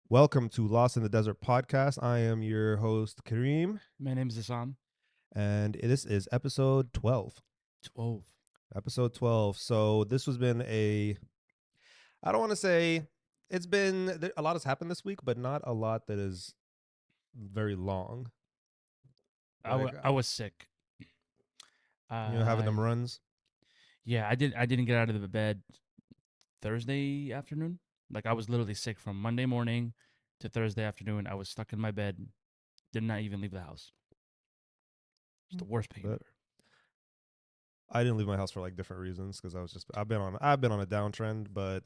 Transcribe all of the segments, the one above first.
Welcome to Lost in the Desert podcast. I am your host, Karim, My name's Issam. and this is episode 12. 12. Episode 12. So, this has been I don't want to say a lot has happened this week, but not a lot that is very long. Like, I was sick. having I them runs. Yeah, I didn't get out of the bed Thursday afternoon. Like I was literally sick from Monday morning to Thursday afternoon. I was stuck in my bed. Did not even leave the house. It's the worst pain But ever. I didn't leave my house for like different reasons because I've been on a downtrend, but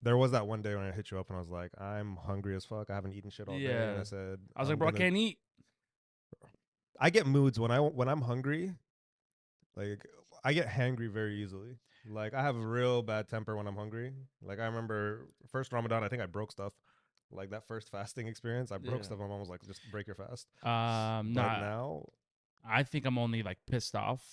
there was that one day when I hit you up and I was like, I'm hungry as fuck. I haven't eaten shit all day, and Yeah. I said I was like, I'm bro, I gonna. can't eat. I get moods when I'm hungry. Like I get hangry very easily. Like I have a real bad temper when I'm hungry. Like I remember first Ramadan, I think I broke stuff. Like that first fasting experience, I broke Yeah. stuff. My mom was like, "Just break your fast." But Nah. now, I think I'm only like pissed off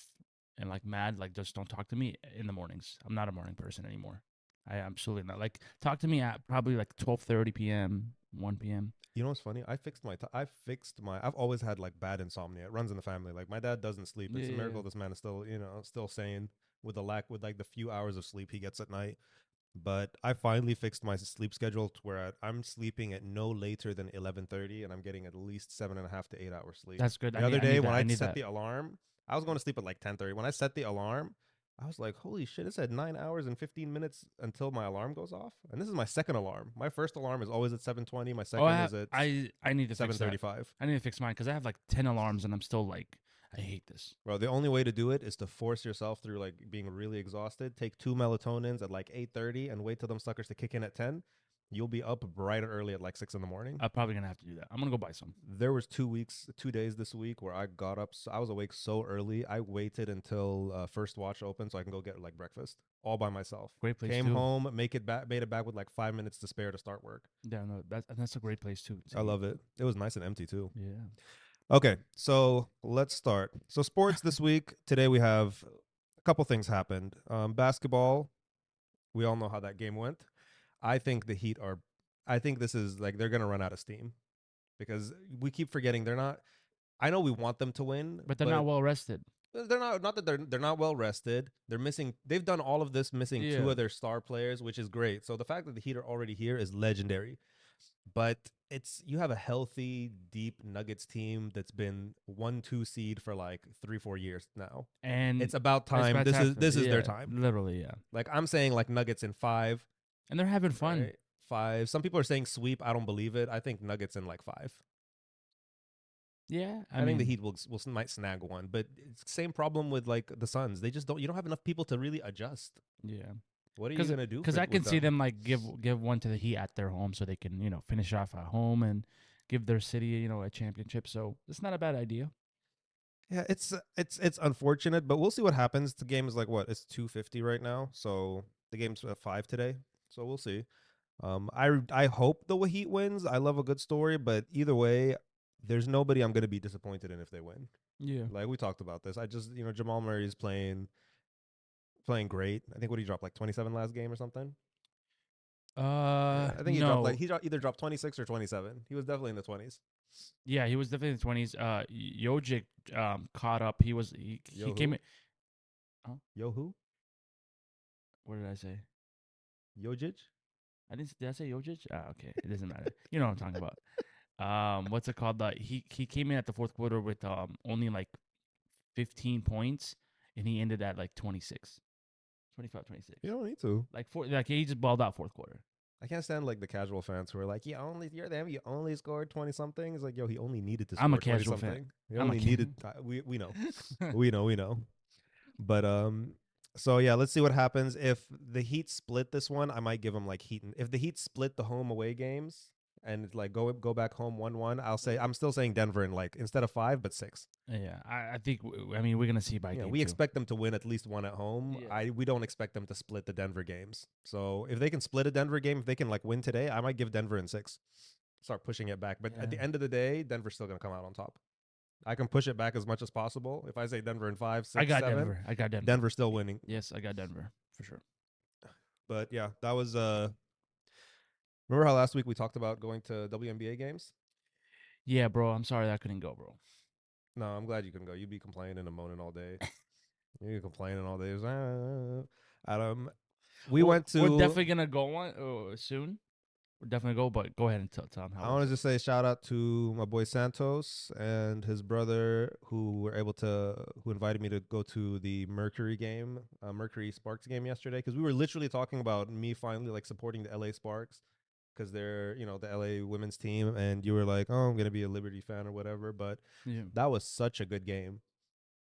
and like mad. Like just don't talk to me in the mornings. I'm not a morning person anymore. I absolutely not. Like talk to me at probably like 12:30 p.m., 1 p.m. you know what's funny? I've always had like bad insomnia. It runs in the family. Like my dad doesn't sleep. It's a Yeah. miracle this man is still sane with like the few hours of sleep he gets at night. But I finally fixed my sleep schedule to where I'm sleeping at no later than 11:30, and I'm getting at least 7.5 to 8 hours sleep. That's good. The other I day need when that. I I need set that. the alarm, I was going to sleep at like 10:30. When I set the alarm, I was like, "Holy shit! It said 9 hours and 15 minutes until my alarm goes off." And this is my second alarm. My first alarm is always at 7:20. My Oh, second is at I need to fix that. 7:35. I need to fix mine because I have like 10 alarms and I'm still like, I hate this. Bro, the only way to do it is to force yourself through like being really exhausted. Take two melatonins at like 8:30 and wait till them suckers to kick in at 10. You'll be up bright and early at like 6 in the morning. I'm probably gonna have to do that. I'm gonna go buy some. There was 2 days this week where I got up. I was awake so early. I waited until first watch opened so I can go get like breakfast all by myself. Great place Came too. home, made it back with like 5 minutes to spare to start work. Yeah, no, that's a great place too. I love it. It was nice and empty too. Yeah. Okay, so let's start. So sports this week. Today we have a couple things happened. Basketball. We all know how that game went. I think the Heat are. I think this is like they're gonna run out of steam because we keep forgetting they're not. I know we want them to win, But they're not but well rested. they're not. Not that they're not well rested. They're missing. They've done all of this missing two Yeah. of their star players, which is great. So the fact that the Heat are already here is legendary. But it's you have a healthy, deep Nuggets team that's been 1-2 seed for like 3-4 years now. And It's about it's time. about This time is for this is their yeah, time. literally, yeah. Like I'm saying, like Nuggets in 5, And they're having fun. right? 5. Some people are saying sweep. I don't believe it. I think Nuggets in like 5. Yeah, I I think the mean, Heat will might snag one, but it's the same problem with like the Suns. They just don't. You don't have enough people to really adjust. yeah. What are you Because gonna do because I with can see them? them like give one to the Heat at their home so they can finish off at home and give their city a championship. So it's not a bad idea. Yeah, it's unfortunate, but we'll see what happens. The game is like what? It's 2:50 right now, so the game's at 5 today. So we'll see. I hope the Heat wins. I love a good story, but either way, there's nobody I'm gonna be disappointed in if they win. Yeah. Like we talked about this. I just Jamal Murray is playing great. I think what he dropped like 27 last game or something. Yeah, I think he dropped No. either dropped 26 or 27. He was definitely in the 20s. Yeah, he was definitely in the 20s. Jojic caught up. He Yo came who? in. Huh? Yo who? What did I say? Jojic? Did I say Jojic? Ah, okay. It doesn't matter. You know what I'm talking about. What's it called? He came in at the fourth quarter with only like 15 points, and he ended at like 26, 25, 26. You don't need to. Like he just balled out fourth quarter. I can't stand like the casual fans who are like, you're them. You only scored 20 something. It's like, yo, he only needed to I'm a score 20 casual fan. something. He I'm a only ca- needed. We know, we know. But so yeah, let's see what happens. If the Heat split this one, I might give them like Heat. If the Heat split the home away games and like go back home 1-1, I'm still saying Denver in like instead of 5, but 6. Yeah, I think. I mean, we're gonna see by Yeah, game we two. expect them to win at least one at home. Yeah. We don't expect them to split the Denver games. So if they can split a Denver game, if they can like win today, I might give Denver in 6. Start pushing it back. But at Yeah. the end of the day, Denver's still gonna come out on top. I can push it back as much as possible. If I say Denver in 5, I 6, got 7, Denver. I got Denver. Denver's still winning. Yes, I got Denver for sure. But yeah, that was Remember how last week we talked about going to WNBA games? Yeah, bro. I'm sorry that I couldn't go, bro. No, I'm glad you couldn't go. You'd be complaining and moaning all day. You'd be complaining all day. It was, Adam, we Well, went we're to. definitely gonna go one soon. We're definitely go, but go ahead and tell him how I was want to it. just say shout out to my boy Santos and his brother who were able to who invited me to go to the Mercury game, Mercury Sparks game yesterday because we were literally talking about me finally like supporting the LA Sparks because they're the LA women's team and you were like, oh, I'm gonna be a Liberty fan or whatever, but Yeah. that was such a good game.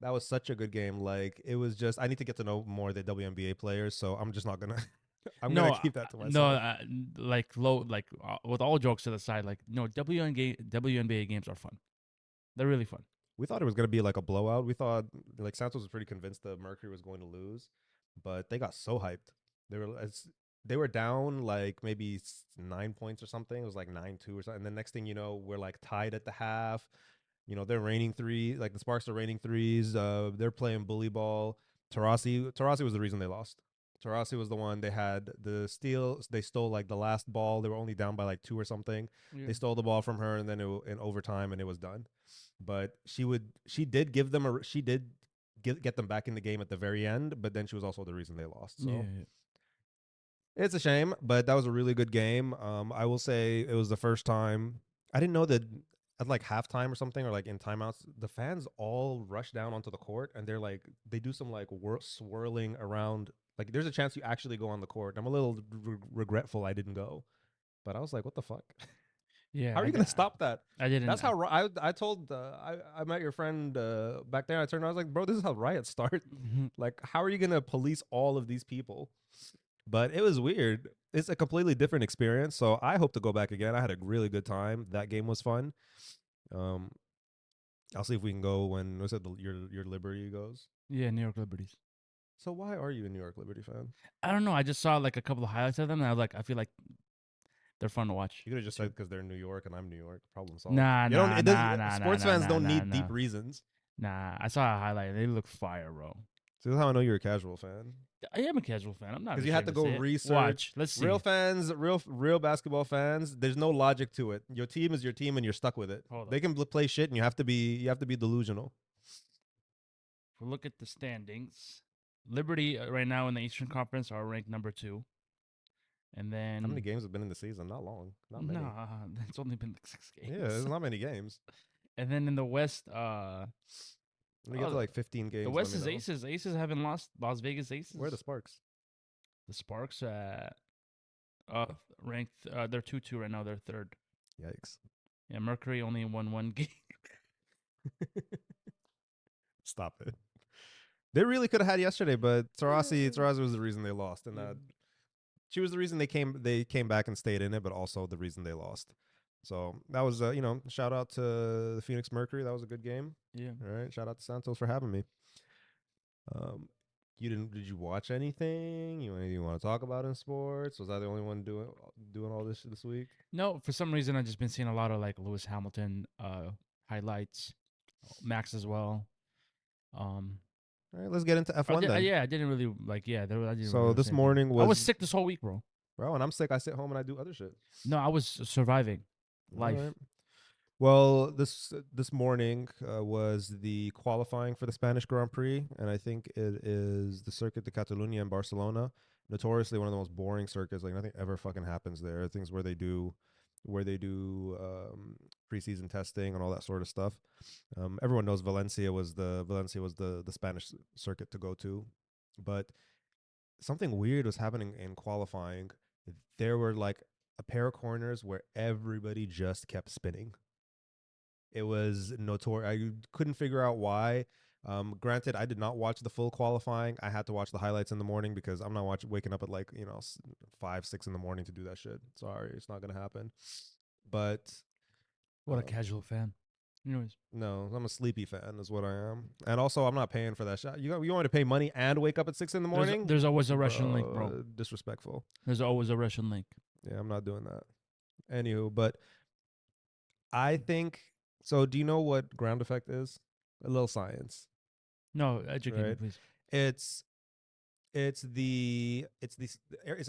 That was such a good game. Like it was just I need to get to know more of the WNBA players, so I'm just not gonna I'm gonna No, keep that to no, myself. like low, like with all jokes to the side, like no WNBA games are fun. They're really fun. We thought it was gonna be like a blowout. We thought like Santos was pretty convinced the Mercury was going to lose, but they got so hyped. They were down like maybe 9 points or something. It was like 9-2 or something. And the next thing you know, we're like tied at the half. They're raining three. Like the Sparks are raining threes. They're playing bully ball. Tarasi was the reason they lost. Tarasi was the one they had the steal. They stole like the last ball. They were only down by like two or something. Yeah. They stole the ball from her, and then in overtime, and it was done. But she did give them a she did get them back in the game at the very end. But then she was also the reason they lost. So Yeah. it's a shame, but that was a really good game. I will say it was the first time I didn't know that at like halftime or something or like in timeouts, the fans all rush down onto the court and they're like they do some like swirling around. Like there's a chance you actually go on the court. I'm a little regretful I didn't go, but I was like, what the fuck? Yeah. How are you gonna stop that? I didn't. That's how I told I met your friend back there. I turned around, I was like, bro, this is how riots start. Like, how are you gonna police all of these people? But it was weird. It's a completely different experience. So I hope to go back again. I had a really good time. That game was fun. Um, I'll see if we can go when was it your Liberty goes. Yeah, New York Liberties. So why are you a New York Liberty fan? I don't know. I just saw like a couple of highlights of them, and I was like, I feel like they're fun to watch. You could have just Too. said because they're New York and I'm New York. Problem solved. Nah, You don't. nah, It does. nah, nah, nah, Sports nah, fans nah, don't nah, need nah. deep reasons. Nah, I saw a highlight. They look fire, bro. So this is how I know you're a casual fan. I am a casual fan. I'm not Because you have ashamed to to go say it. research. Watch. Let's see. Real fans, real basketball fans. There's no logic to it. Your team is your team, and you're stuck with it. Hold They up. can play shit, and you have to be delusional. If we look at the standings, Liberty right now in the Eastern Conference are ranked number 2, and How many then games have been in the season? Not long. Not many. nah, it's only been like 6 Yeah, games. there's not many games. And then in the West, When we get to like 15 the games, let West me is know. Aces. Aces haven't lost. Las Vegas Aces. Where are the Sparks? The Sparks ranked. They're 2-2 right now. They're third. Yikes. Yeah, Mercury only won 1 game. Stop it. They really could have had yesterday, but Tarasi was the reason they lost, and that she was the reason they came back and stayed in it, but also the reason they lost. So that was shout out to the Phoenix Mercury. That was a good game. Yeah. All right, shout out to Santos for having me. You didn't? Did you watch anything? You want to talk about in sports? Was I the only one doing all this week? No, for some reason I've just been seeing a lot of like Lewis Hamilton highlights, Max as well. All right, let's get into F1 then. Yeah, I didn't really like. Yeah, I didn't So really this say anything. morning I was was sick this whole week, bro. bro, when I'm sick, I sit home and I do other shit. No, I was surviving life. All right. Well, this morning was the qualifying for the Spanish Grand Prix, and I think it is the Circuit de Catalunya in Barcelona. Notoriously one of the most boring circuits. Like nothing ever fucking happens there. Things where they do preseason testing and all that sort of stuff. Everyone knows Valencia was the Spanish circuit to go to, but something weird was happening in qualifying. There were like a pair of corners where everybody just kept spinning. It was notorious. I couldn't figure out why. Granted, I did not watch the full qualifying. I had to watch the highlights in the morning because I'm not waking up at like 5, 6 in the morning to do that shit. Sorry, it's not gonna happen. But What a casual fan. Anyways, no, I'm a sleepy fan, is what I am. And also, I'm not paying for that shit. You want me to pay money and wake up at 6 in the morning? there's always a Russian link, bro. Disrespectful. There's always a Russian link. Yeah, I'm not doing that. Anywho, but I think so. Do you know what ground effect is? A little science. No, educate me, Right. please. It's it's an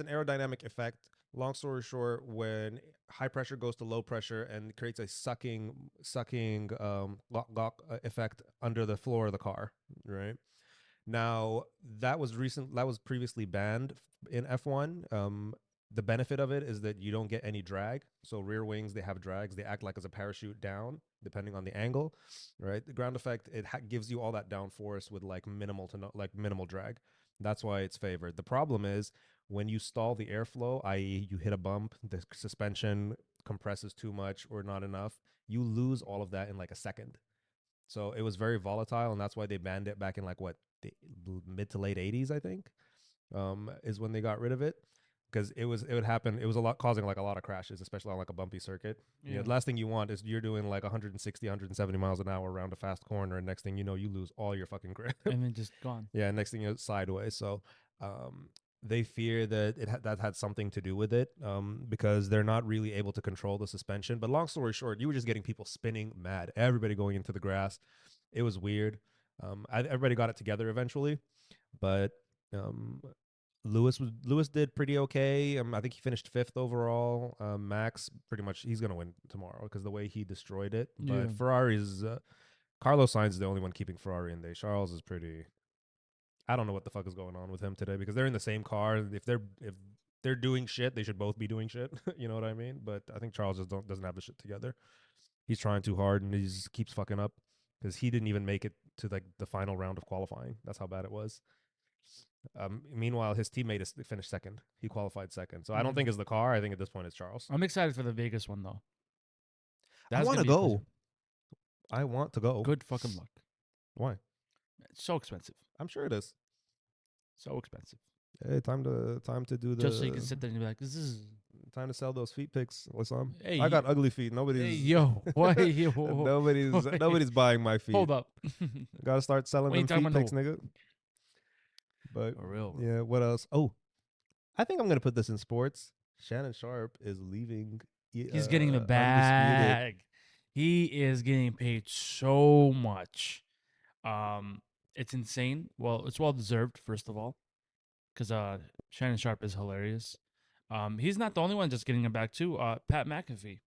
aerodynamic effect long story short, when high pressure goes to low pressure and creates a sucking effect under the floor of the car, right? Now that was previously banned in F1. The benefit of it is that you don't get any drag. So rear wings, they have drags. They act like as a parachute down, depending on the angle, right? The ground effect gives you all that downforce with like minimal to no, like minimal drag. That's why it's favored. The problem is when you stall the airflow, i.e., you hit a bump, the suspension compresses too much or not enough, you lose all of that in like a second. So it was very volatile, and that's why they banned it back in like what the mid to late '80s, I think, is when they got rid of it because it would happen. It was a lot causing like a lot of crashes, especially on like a bumpy circuit. Yeah, the last thing you want is you're doing like 160, 170 miles an hour around a fast corner, and next thing you know, you lose all your fucking grip. And then just gone. Yeah, next thing you're sideways. So they fear that that had something to do with it because they're not really able to control the suspension. But long story short, you were just getting people spinning mad, everybody going into the grass. It was weird. Everybody got it together eventually, but um, Lewis did pretty okay. I think he finished fifth overall. Max pretty much he's gonna win tomorrow because the way he destroyed it. But Yeah. Ferrari's Carlos Sainz is the only one keeping Ferrari in there. Charles is pretty. I don't know what the fuck is going on with him today because they're in the same car. If they're doing shit, they should both be doing shit. You know what I mean? But I think Charles just doesn't have the shit together. He's trying too hard and he just keeps fucking up because he didn't even make it to like the final round of qualifying. That's how bad it was. Meanwhile, his teammate is finished second. He qualified second. So I don't think it's the car. I think at this point it's Charles. I'm excited for the Vegas one though. I That's want gonna to be a crazy go. one. I want to go. Good fucking luck. Why? It's so expensive. I'm sure it is. So expensive. Hey, time to do the Just so you can sit there and be like, this is time to sell those feet pics, Issam. Hey, I got ugly feet. hey Nobody's yo, why yo, nobody's buying my feet. hold up. Got to start selling What you them talking feet about, pics, nigga. But For real. yeah, what else? Oh, I think I'm gonna put this in sports. Shannon Sharpe is leaving. He's getting the Undisputed. bag. He is getting paid so much. It's insane. Well, it's well deserved, first of all, because Shannon Sharpe is hilarious. He's not the only one just getting him back too. Pat McAfee.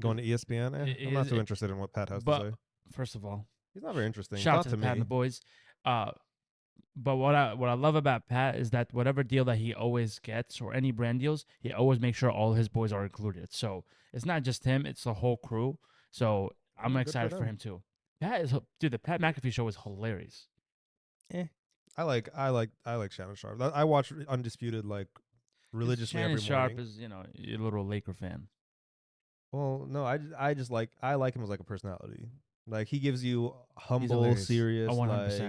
Going to ESPN. I'm not too interested in what Pat has to say. First of all, He's not very interesting. shout out Not to to Pat and me. the boys. But what I love about Pat is that whatever deal that he always gets or any brand deals, he always makes sure all his boys are included. So it's not just him; it's the whole crew. So I'm Good excited for them. him too. Dude, the Pat McAfee show is hilarious. I like Shannon Sharpe. I watch Undisputed like 'Cause religiously Shannon every Sharpe morning. is a little Laker fan. Well, no, I just like him as like a personality. Like he gives you He's humble, hilarious. serious, 100%,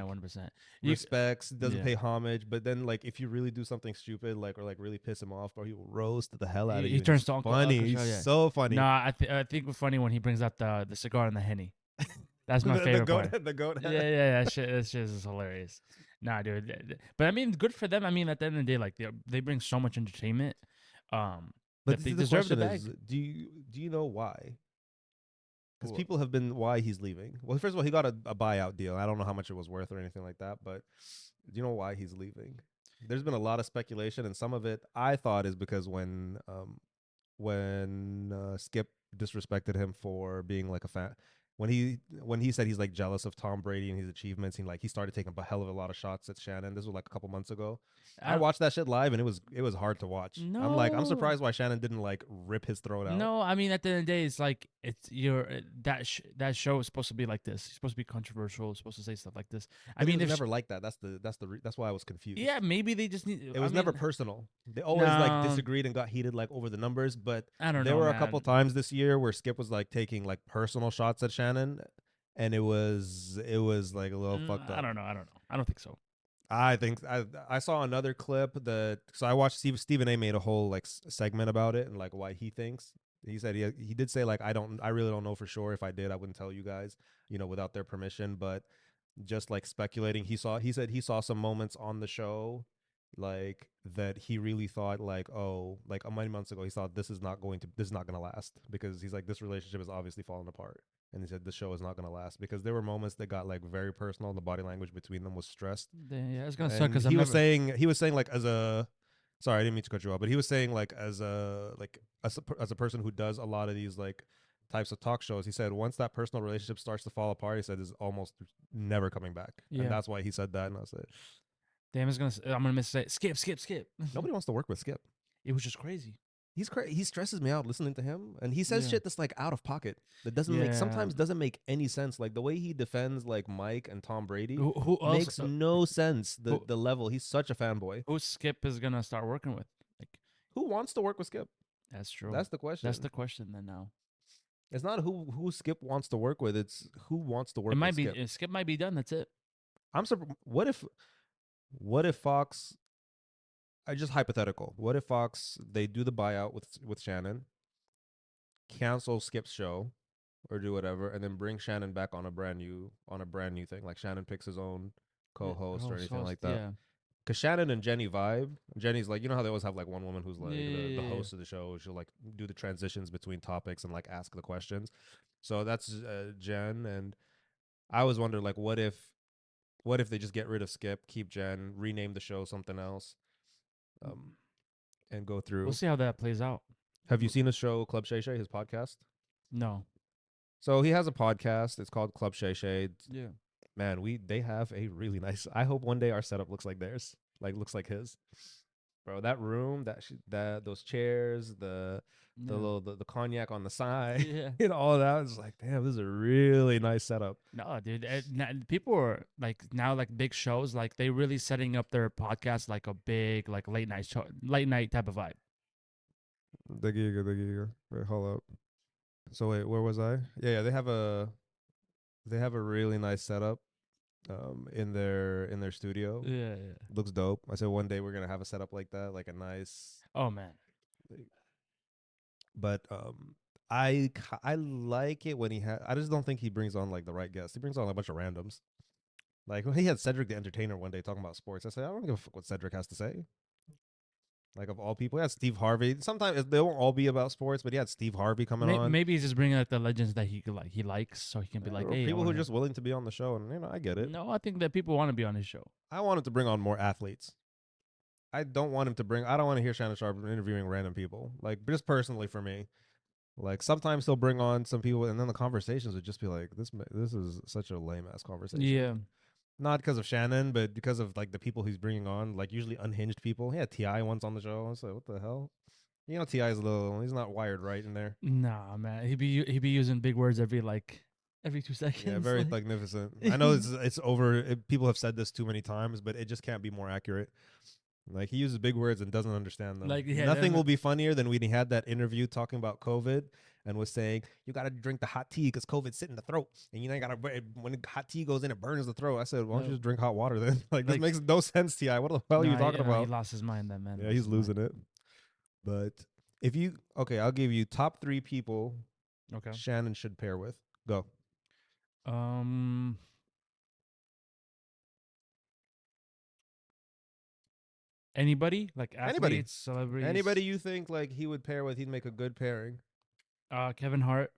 like 100%. respects, doesn't Yeah. pay homage. But then like if you really do something stupid, like or like really piss him off, bro, he will roast the hell out of you. He and turns he's to Uncle funny. Uncle He's Joe, yeah. so funny. No, I think it's funny when he brings out the cigar and the henny. That's my favorite part. The goat. Yeah. That shit is hilarious. Nah, dude. But I mean, good for them. I mean, at the end of the day, like they bring so much entertainment. But That they the deserve the question bag. is, do you know why? Because Who- people have been why he's leaving. Well, first of all, he got a buyout deal. I don't know how much it was worth or anything like that, but do you know why he's leaving? There's been a lot of speculation, and some of it I thought is because when Skip disrespected him for being like a fan. When he said he's like jealous of Tom Brady and his achievements, he started taking a hell of a lot of shots at Shannon. This was like a couple months ago. I watched that shit live and it was hard to watch. I'm No. surprised why Shannon didn't like rip his throat out. No, I mean at the end of the day, it's like that show is supposed to be like this. It's supposed to be controversial. It's supposed to say stuff like this. But it was if never like that. That's why I was confused. yeah, maybe they just need. It was never personal. They always like disagreed and got heated like over the numbers. But I don't know. there were a man. couple times this year where Skip was like taking like personal shots at Shannon, and it was like a little fucked up. I don't know. I don't think so. I think I saw another clip so I watched Stephen A made a whole like segment about it and like why he thinks. He said he did say like I really don't know for sure. If I did, I wouldn't tell you guys, without their permission. But just like speculating, he said he saw some moments on the show like that he really thought like, oh, like many months ago he thought this is not going to last because he's like, this relationship is obviously falling apart. And he said the show is not going to last because there were moments that got like very personal and the body language between them was stressed. Yeah, it's gonna suck And because he was saying like as a Sorry, I didn't mean to cut you off, but he was saying like as a person who does a lot of these like types of talk shows, he said once that personal relationship starts to fall apart, he said is almost never coming back, and Yeah. that's why he said that. And I said Damn, I'm gonna miss it. Skip, skip, skip. nobody wants to work with Skip. It was just crazy. He stresses me out listening to him, and he says Yeah. shit that's like out of pocket that doesn't make Yeah. sometimes doesn't make any sense. Like the way he defends like Mike and Tom Brady Who else? makes no sense. The Who the level he's such a fanboy. who Skip is gonna start working with? Like, Who wants to work with Skip? that's true. That's the That's question. the question then now. It's not who Skip wants to work with. It's who wants to It work with might Skip. be Skip might be done. That's it. I'm surprised. What if Fox? I just hypothetical. What if Fox they do the buyout with Shannon, cancel Skip's show, or do whatever, and then bring Shannon back on a brand new thing. Like Shannon picks his own co-host or anything like that. Yeah. Cause Shannon and Jenny vibe. Jenny's like, you know how they always have like one woman who's like the Yeah. host of the show. She'll like do the transitions between topics and like ask the questions. So that's Jen. And I was wondering like, what if they just get rid of Skip, keep Jen, rename the show something else, um, and go We'll through. see how that plays out. Have you seen his show Club Shay Shay, his podcast? No. So he has a podcast. It's called Club Shay Shay. Yeah. Man, they have a really nice. I hope one day our setup looks like theirs, like looks like his. Bro, that room, that those chairs, the Yeah. little the cognac on the side, Yeah. and all of that. It's like, damn, this is a really nice setup. No, dude. People are like now like big shows like they really setting up their podcast like a big like late night type of vibe. The giga. Wait, hold up. So wait, where was I? Yeah, they have a really nice setup in their studio. Yeah. Yeah. Looks dope. I said one day we're gonna have a setup like that, like a nice Oh man. like, but I like it when I just don't think he brings on like the right guests. He brings on a bunch of randoms. Like when he had Cedric the Entertainer one day talking about sports, I said I don't give a fuck what Cedric has to say. Like of all people, he had Steve Harvey. Sometimes they won't all be about sports, but he had Steve Harvey coming on. Maybe he's just bringing like the legends that he likes, so he can be like, Or hey, people who are just willing to be on the show, and I get it. No, I think that people want to be on his show. I want him to bring on more athletes. I don't want him to bring. I don't want to hear Shannon Sharpe interviewing random people. Like just personally for me, like sometimes he'll bring on some people, and then the conversations would just be like, This is such a lame ass conversation. Yeah. Not because of Shannon, but because of like the people he's bringing on, like usually unhinged people. He had Ti once on the show. I was like, what the hell? You know, Ti is a little. He's not wired right in there. Nah, man. He be using big words every 2 seconds. Yeah, very magnificent. I know it's over. People have said this too many times, but it just can't be more accurate. Like he uses big words and doesn't understand them. Like, yeah, Nothing will be funnier than when he had that interview talking about COVID and was saying you got to drink the hot got because COVID's sitting in the throat, and you know you got to when hot tea goes in, it burns the throat. I said, why don't you just drink hot water then? Like this makes no sense, Ti. What the hell are you talking about? He lost his mind, that man. Yeah, he's losing it. But if you I'll give you top 3 people. Okay. Shannon should pair with. Go. Anybody like athletes, Anybody. celebrities? Anybody you think like he would pair with, he'd make a good pairing. Kevin Hart.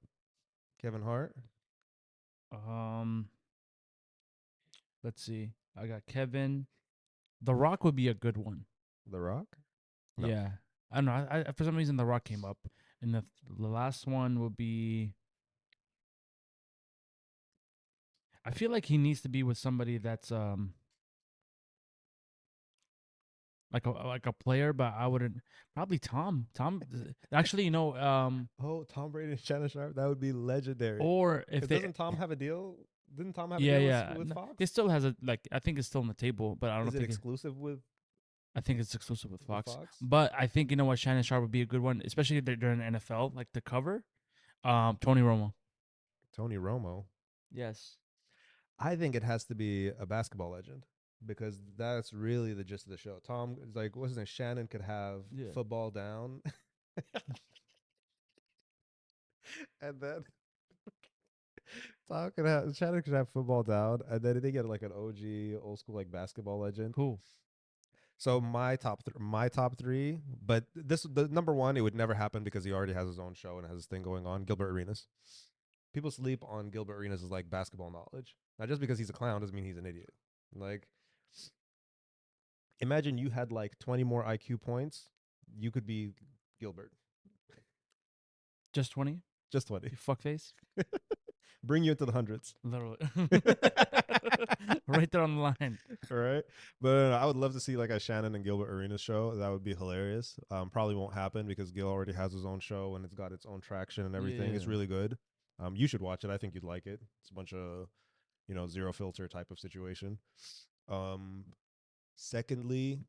Kevin Hart. Let's see. I got Kevin. The Rock would be a good one. The Rock. No. Yeah. I don't know. I for some reason The Rock came up, and the last one would be. I feel like he needs to be with somebody that's like a player, but I wouldn't probably Tom. Tom actually, Oh, Tom Brady and Shannon Sharpe. That would be legendary. or if they Doesn't Tom have a deal? Didn't Tom have a yeah, deal yeah. with No, Fox? it still has I think it's still on the table, but I don't Is it think exclusive with I think it's exclusive with Fox. Fox? But I think you know what Shannon Sharpe would be a good one, especially during the NFL, like the cover. Tony Romo. Tony Romo. Yes. I think it has to be a basketball legend because that's really the gist of the show. Tom is like, what's his name? Shannon could have football down. And then Shannon could have football down, and then they get like an OG old school like basketball legend. Cool. So my top 3, but the number 1, it would never happen because he already has his own show and has his thing going on. Gilbert Arenas. People sleep on Gilbert Arenas' like basketball knowledge. Now, just because he's a clown doesn't mean he's an idiot. Like Imagine you had like 20 more IQ points. You could be Gilbert. Just 20? Just 20. You fuckface. Bring you into the hundreds. Literally. Right there on the line. All right. But I would love to see like a Shannon and Gilbert Arenas show. That would be hilarious. Probably won't happen because Gil already has his own show and it's got its own traction and everything. It's Yeah. really good. You should watch it. I think you'd like it. It's a bunch of, zero filter type of situation. Um, Secondly,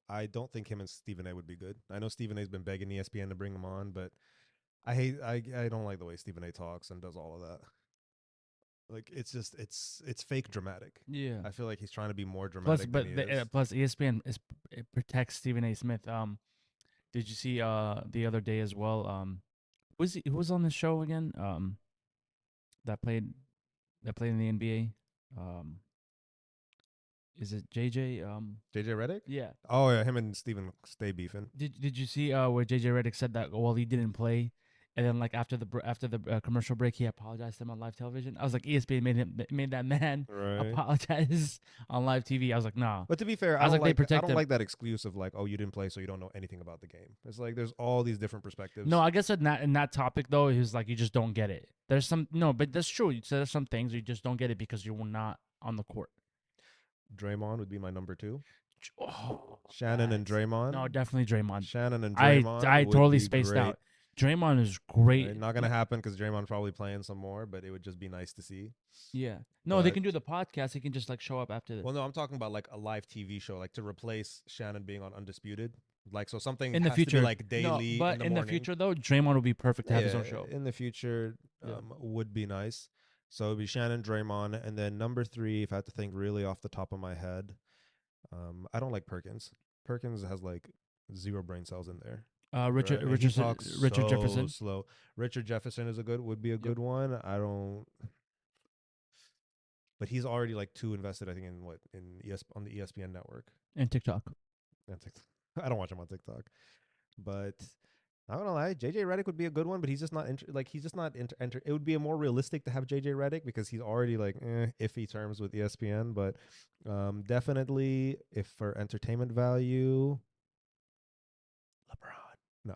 I don't think him and Stephen A would be good. I know Stephen A's been begging ESPN to bring him on, but I don't like the way Stephen A talks and does all of that. Like it's fake dramatic. Yeah. I feel like he's trying to be more Plus, dramatic than but he is. plus ESPN it protects Stephen A. Smith. Did you see the other day as well? Who was on the show again? That played in the NBA. Is it JJ? JJ Redick? Yeah. Oh yeah, him and Stephen stay beefing. Did you see where JJ Redick said that he didn't play, and then like after the commercial break he apologized to him on live television. I was like ESPN made that man Right. apologize on live TV. I was like nah. But to be fair, I was like, they I protect don't him. like that excuse of like, oh, you didn't play, so you don't know anything about the game. It's like there's all these different perspectives. No, I guess in that topic though, he was like you just don't get it. There's some no, but that's true. There's some things you just don't get it because you were not on the court. Draymond would be my number 2. Oh, Shannon and that's- Draymond. No, definitely Draymond. Shannon and I Draymond. I would totally be spaced great. out. Draymond is great. Right? Not gonna happen because Draymond's probably playing some more, but it would just be nice to see. Yeah. No, they But can do the podcast. They can just like show up after the well, no, I'm talking about like a live TV show, like to replace Shannon being on Undisputed. Like so something in the has future. to be like No, daily but in the morning. future though, Draymond would be perfect to have his own Yeah, show. in the future, Yeah. would be nice. So it'd be Shannon, Draymond, and then number 3, if I had to think really off the top of my head, I don't like Perkins. Perkins has like 0 brain cells in there. Richard Right? And he Richardson, talks Richard so Jefferson. slow. Richard Jefferson would be a Yep. good one. I don't, but he's already like too invested. I think in on the ESPN network. And TikTok. And TikTok. I don't watch him on TikTok, but I don't know. JJ Redick would be a good one, but he's just not he's just not enter. It would be more realistic to have JJ Redick because he's already like iffy terms with ESPN. But definitely, if for entertainment value, LeBron. No,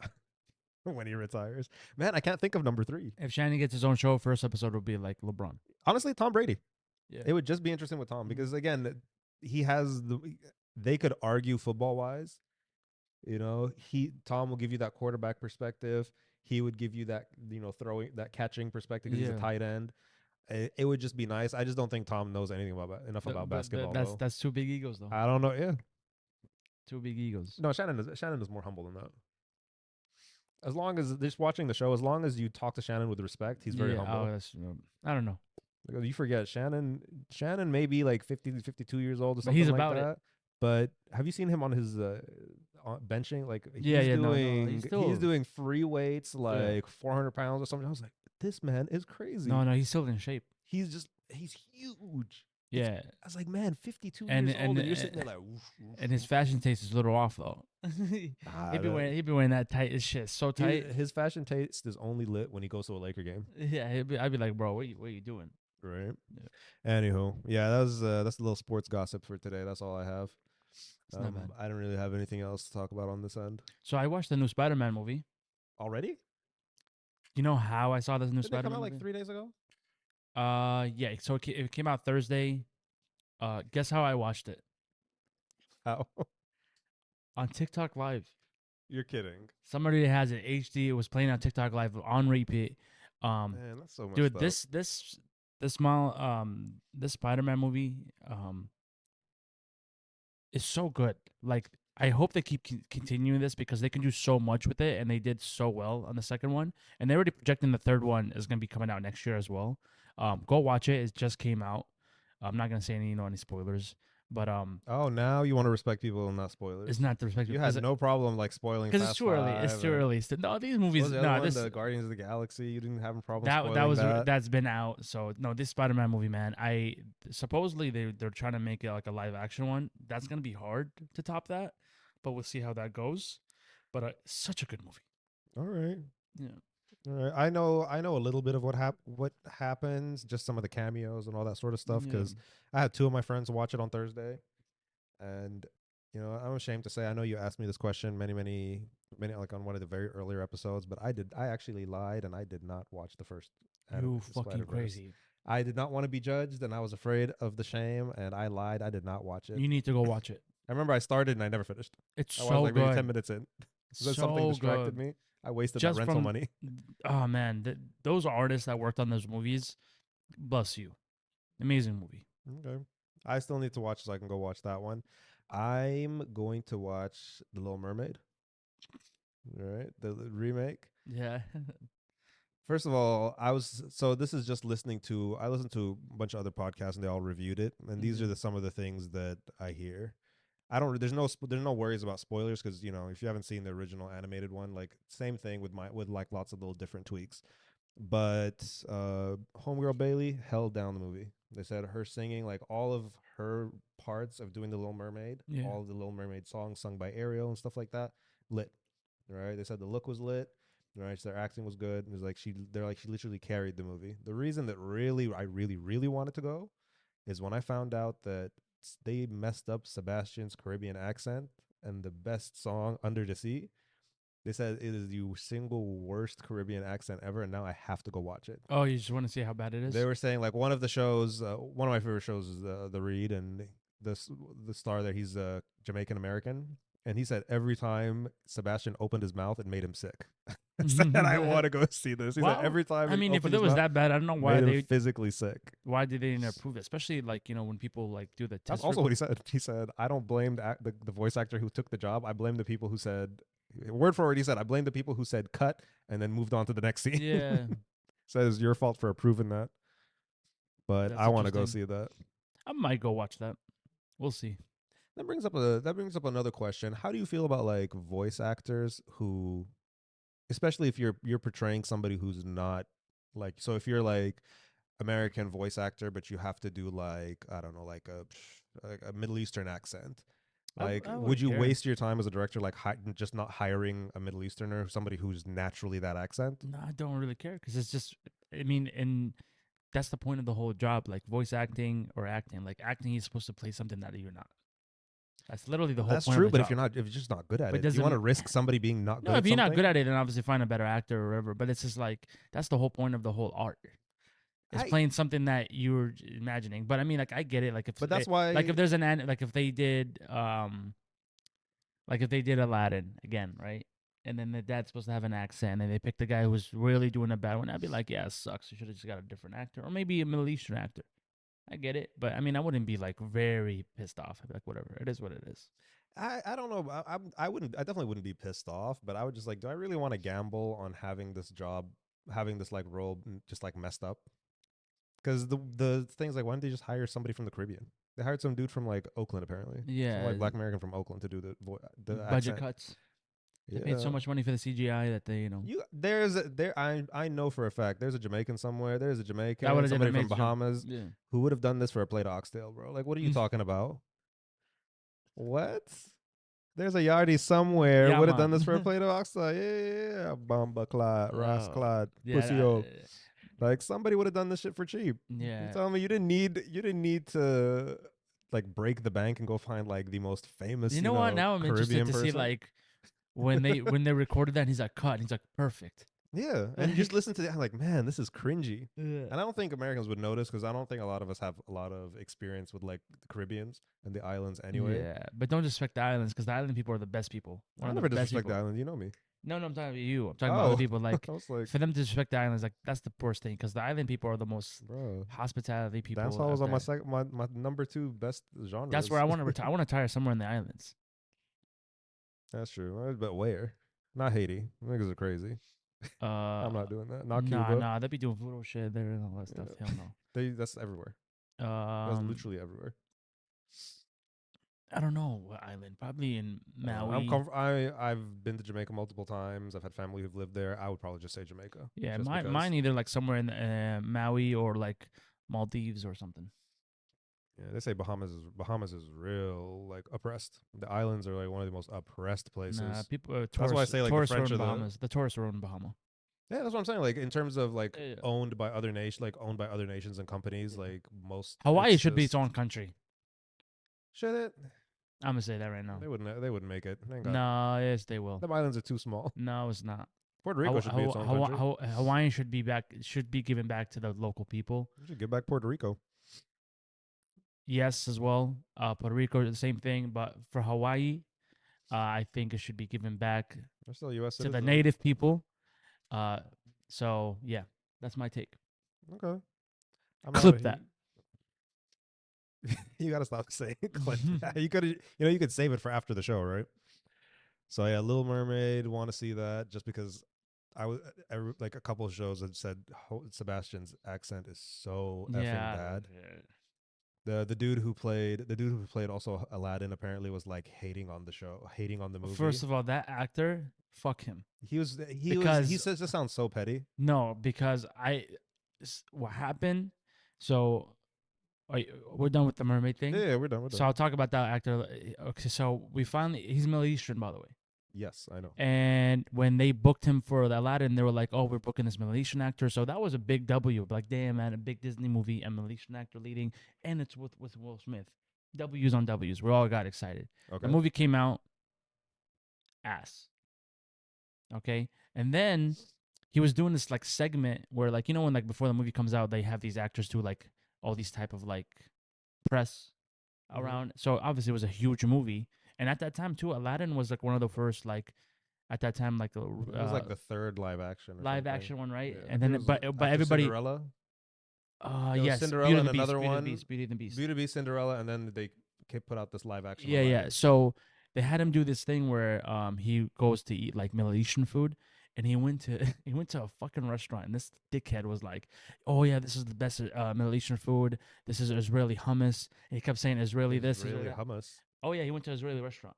when he retires, man, I can't think of number 3. If Shannon gets his own show, first episode will be like LeBron. Honestly, Tom Brady. Yeah. It would just be interesting with Tom because again, he has they could argue football wise. Tom will give you that quarterback perspective. He would give you that throwing that catching perspective. He's a tight end. It would just be nice. I just don't think Tom knows anything about basketball. That's two big egos though. I don't know. Yeah, Two big egos. no. Shannon is more humble than that. As long as just watching the show, as long as you talk to Shannon with respect, he's very humble. I don't know. You forget Shannon may be like 50, 52 years old or But something he's like about that. it. But have you seen him on his benching? Like he's doing free weights like 400 pounds or something. I was like, this man is crazy. No, he's still in shape. He's huge. Yeah. I was like, man, 52 years old, and you're sitting there like, and his fashion taste is a little off though. He'd be wearing that tight as shit, so tight. His fashion taste is only lit when he goes to a Laker game. Yeah, I'd be like, bro, what are you doing? Right. Yeah. Anywho, yeah, that's a little sports gossip for today. That's all I have. Not bad. I don't really have anything else to talk about on this end. So I watched the new Spider-Man movie. Already? You know how I saw this new Did it Spider-Man come out movie? like 3 days ago? Yeah. So it came out Thursday. Guess how I watched it? How? On TikTok Live. You're kidding. Somebody has it HD. It was playing on TikTok Live on repeat. Man, that's so much. Dude, stuff. this Spider-Man movie is so good. Like, I hope they keep continuing this because they can do so much with it, and they did so well on the second one. And they're already projecting the third one is going to be coming out next year as well. Go watch it. It just came out. I'm not gonna say any spoilers, but oh, now you want to respect people and not spoilers. It's not the respect. You had no problem like spoiling because it's too early. It's too early. No, these movies. The Guardians of the Galaxy. You didn't have a problem. That's been out. So no, this Spider-Man movie, man. Supposedly they're trying to make it like a live action one. That's gonna be hard to top that, but we'll see how that goes. But such a good movie. All right. Yeah. All right. I know a little bit of what happens, just some of the cameos and all that sort of stuff. Because I had 2 of my friends watch it on Thursday, and I'm ashamed to say, I know you asked me this question many, like on one of the very earlier episodes, but I actually lied and I did not watch the first You animated fucking Spider-Verse. crazy. I did not want to be judged and I was afraid of the shame and I lied. I did not watch it. You need to go watch it. I remember I started and I never finished. It's I was so like maybe 10 good. minutes in. Then something So distracted good. me. I wasted that Just rental from money. oh man, those artists that worked on those movies, bless you. Amazing movie. Okay. I still need to watch so I can go watch that one. I'm going to watch The Little Mermaid. All right. The remake. Yeah. First of all, so this is just I listened to a bunch of other podcasts and they all reviewed it, and these are Mhm. some of the things that I hear. I don't. There's no worries about spoilers because if you haven't seen the original animated one, like same thing with like lots of little different tweaks. But Homegirl Bailey held down the movie. They said her singing, like all of her parts of doing the Little Mermaid, Yeah. all of the Little Mermaid songs sung by Ariel and stuff like that, lit. Right? They said the look was lit. Right? So their acting was good. It was like they're like she literally carried the movie. The reason that I really wanted to go is when I found out that they messed up Sebastian's Caribbean accent and the best song Under the Sea. They said it is the single worst Caribbean accent ever, and now I have to go watch it. Oh, you just want to see how bad it They is? were saying like one of the shows, one of my favorite shows is the Read, and the star there, he's Jamaican American, and he said every time Sebastian opened his mouth, it made him sick. I said I want to go see this. He said Well, every time I he mean, if opened it his was mouth, that bad, I don't know made him physically sick. why did they didn't approve it? Especially like when people like do the That's test. also what he said. He said, I don't blame the voice actor who took the job. I blame the people who said, word for word, he said, I blame the people who said cut and then moved on to the next scene. Yeah, Says your fault for approving that. But that's I want to go interesting. see that. I might go watch that. We'll see. That brings up another question. How do you feel about like voice actors who, especially if you're portraying somebody who's not like, so if you're like American voice actor, but you have to do like I don't know, like a Middle Eastern accent. Like, I would wouldn't you care. waste your time as a director, like just not hiring a Middle Easterner, somebody who's naturally that accent? No, I don't really care because it's just. I mean, and that's the point of the whole job, like voice acting or acting. Like acting, you're supposed to play something that you're not. That's literally the whole That's point of true, the but job. if you're just not good at But it, do you want to doesn't risk somebody being not no, good if at you're not good something? at it, then obviously find a better actor or whatever. But it's just like that's the whole point of the whole art. It's I playing something that you're imagining. But I mean, like I get it. Like if But that's like why if there's like if they did like if they did Aladdin again, right? And then the dad's supposed to have an accent, and they picked the guy who was really doing a bad one. I'd be like, yeah, it sucks. You should have just got a different actor, or maybe a Middle Eastern actor. I get it, but I mean, I wouldn't be like very pissed off. I'd be like, whatever, it is what it is. I don't know. I definitely wouldn't be pissed off, but I would just like, do I really want to gamble on having this job, having this like role just like messed up? Because the things like, why don't they just hire somebody from the Caribbean? They hired some dude from like Oakland apparently, some like Yeah, black American from Oakland to do the budget accent. cuts. They paid so Yeah, much money for the CGI that they, I know for a fact there's a Jamaican somewhere. There's a that would Jamaican, have done an somebody from amazing job. Bahamas Yeah. who would have done this for a plate of oxtail, bro. Like, what are you talking about? What? There's a yardie somewhere Yeah, would have done this for a man. plate of oxtail. Yeah, Bomba Clot, Ross Oh, Clot, yeah, Pussy O. Like somebody would have done this shit for cheap. You yeah. telling me you didn't need to like break the bank and go find like the most famous, You know what? Now I'm interested Caribbean to see person. like when they recorded that. And he's like, cut. And he's like, perfect. Yeah, and just listen to that. I'm like, man, this is cringy. Yeah. And I don't think Americans would notice because I don't think a lot of us have a lot of experience with like the Caribbeans and the islands anyway. Yeah, but don't disrespect the islands because the island people are the best people. One I of the never best disrespect the people. islands. You know me. No, I'm talking about you. I'm talking about other Oh, people. Like I was like, for them to disrespect the islands, like that's the worst thing because the island people are the most bro, hospitality people dancehall was out on there. my number two best That's where genres. I want to retire. I want to retire somewhere in the islands. That's true. But where? Not Haiti. Niggas are crazy. Uh, I'm not doing that. Not nah, Cuba. nah, they be doing voodoo shit there and all that stuff. Yeah. Hell no. That's everywhere. That's Um, literally everywhere. I don't know what island. Probably in Maui. I've been to Jamaica multiple times. I've had family who've lived there. I would probably just say Jamaica. Yeah, Just mine because. either like somewhere in Maui or like Maldives or something. Yeah, they say Bahamas is real like oppressed. The islands are like one of the most oppressed Nah, places. people That's why I tourists say like the tourists are French in are the Bahamas. The tourists are in Bahama. yeah. That's what I'm saying. Like in terms of like Yeah. owned by other nations and companies. Yeah. Like most, Hawaii it's should be its just own country. should it. I'm gonna say that right now. They wouldn't. They wouldn't make it. They ain't got. No, yes, they will. Them islands are too small. No, it's not. Puerto Rico should be its own country. Hawaiian should be back. Should be given back to the local people. We should give back Puerto Rico. Yes, as well. Puerto Rico, the same thing. But for Hawaii, I think it should be given back They're still U.S. to the citizens. native people. So yeah, that's my take. Okay. Clip that. You gotta stop saying clip that. You could, you could save it for after the show, right? So yeah, Little Mermaid. Want to see that just because like a couple of shows have said Sebastian's accent is so effing bad. The dude who played also Aladdin apparently was like hating on the show, hating on the movie. First of all, that actor, fuck him. He says this sounds so petty. No, because what happened? So we're done with the mermaid thing. Yeah, we're done. So I'll talk about that actor. Okay, so he's Middle Eastern, by the way. Yes, I know. And when they booked him for the Aladdin, they were like, "Oh, we're booking this Middle Eastern actor." So that was a big W. Like, damn, man, a big Disney movie, a Middle Eastern actor leading, and it's with Will Smith. W's on W's. We all got excited. Okay. The movie came out ass. Okay, and then he was doing this like segment where, like, when like before the movie comes out, they have these actors do like all these type of like press around. So obviously it was a huge movie. And at that time too, Aladdin was like one of the first, like at that time, like it was like the third live action one, right? Yeah. And then but everybody Cinderella. yes, Cinderella and another Beauty one. and the Beast, Beauty and the Beast. Beauty and the Beast, Cinderella, and then they put out this live action. Yeah. So they had him do this thing where he goes to eat like Middle Eastern food. And he went to a fucking restaurant, and this dickhead was like, "Oh yeah, this is the best Middle Eastern food. This is Israeli hummus." And he kept saying Israeli this, Israeli hummus. Oh yeah, he went to an Israeli restaurant.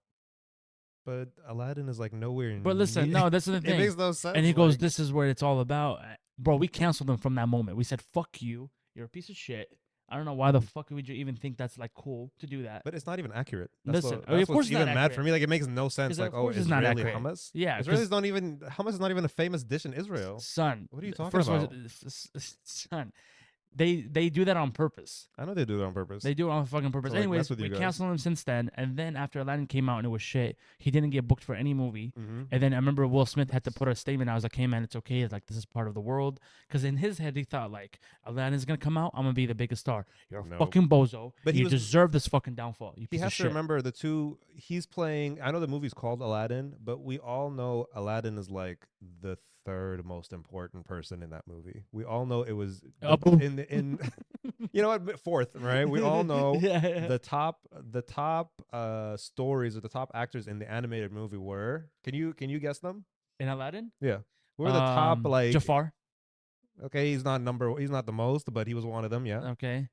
But Aladdin is like nowhere. But listen, no, that's the thing. It makes no sense. And he goes, "This is what it's all about, bro." We canceled him from that moment. We said, "Fuck you. You're a piece of shit." I don't know why the fuck would you even think that's like cool to do that. But it's not even accurate. Listen, that's of course what's it's not even mad accurate. for me. Like it makes no sense. Like, oh, Israeli not accurate. hummus. Yeah, Israelis don't even hummus is not even a famous dish in Israel. Son, what are you talking first about? Son, they do that on purpose. I know they do that on purpose. They do it on fucking purpose. So, like, Anyways, mess with you we guys. canceled him since then. And then after Aladdin came out and it was shit, he didn't get booked for any movie. Mm-hmm. And then I remember Will Smith had to put a statement. I was like, "Hey man, it's okay. It's like this is part of the world." Because in his head he thought like Aladdin's gonna come out, I'm gonna be the biggest star. You're a fucking bozo. But you deserve this fucking downfall. You he piece has of to shit. remember the two he's playing. I know the movie's called Aladdin, but we all know Aladdin is like the third most important person in that movie. We all know it was in you know what, fourth, right? We all know the top stories or the top actors in the animated movie were. Can you guess them? In Aladdin? Yeah. Who are the top, like Jafar. Okay, he's not the most, but he was one of them, yeah. Okay.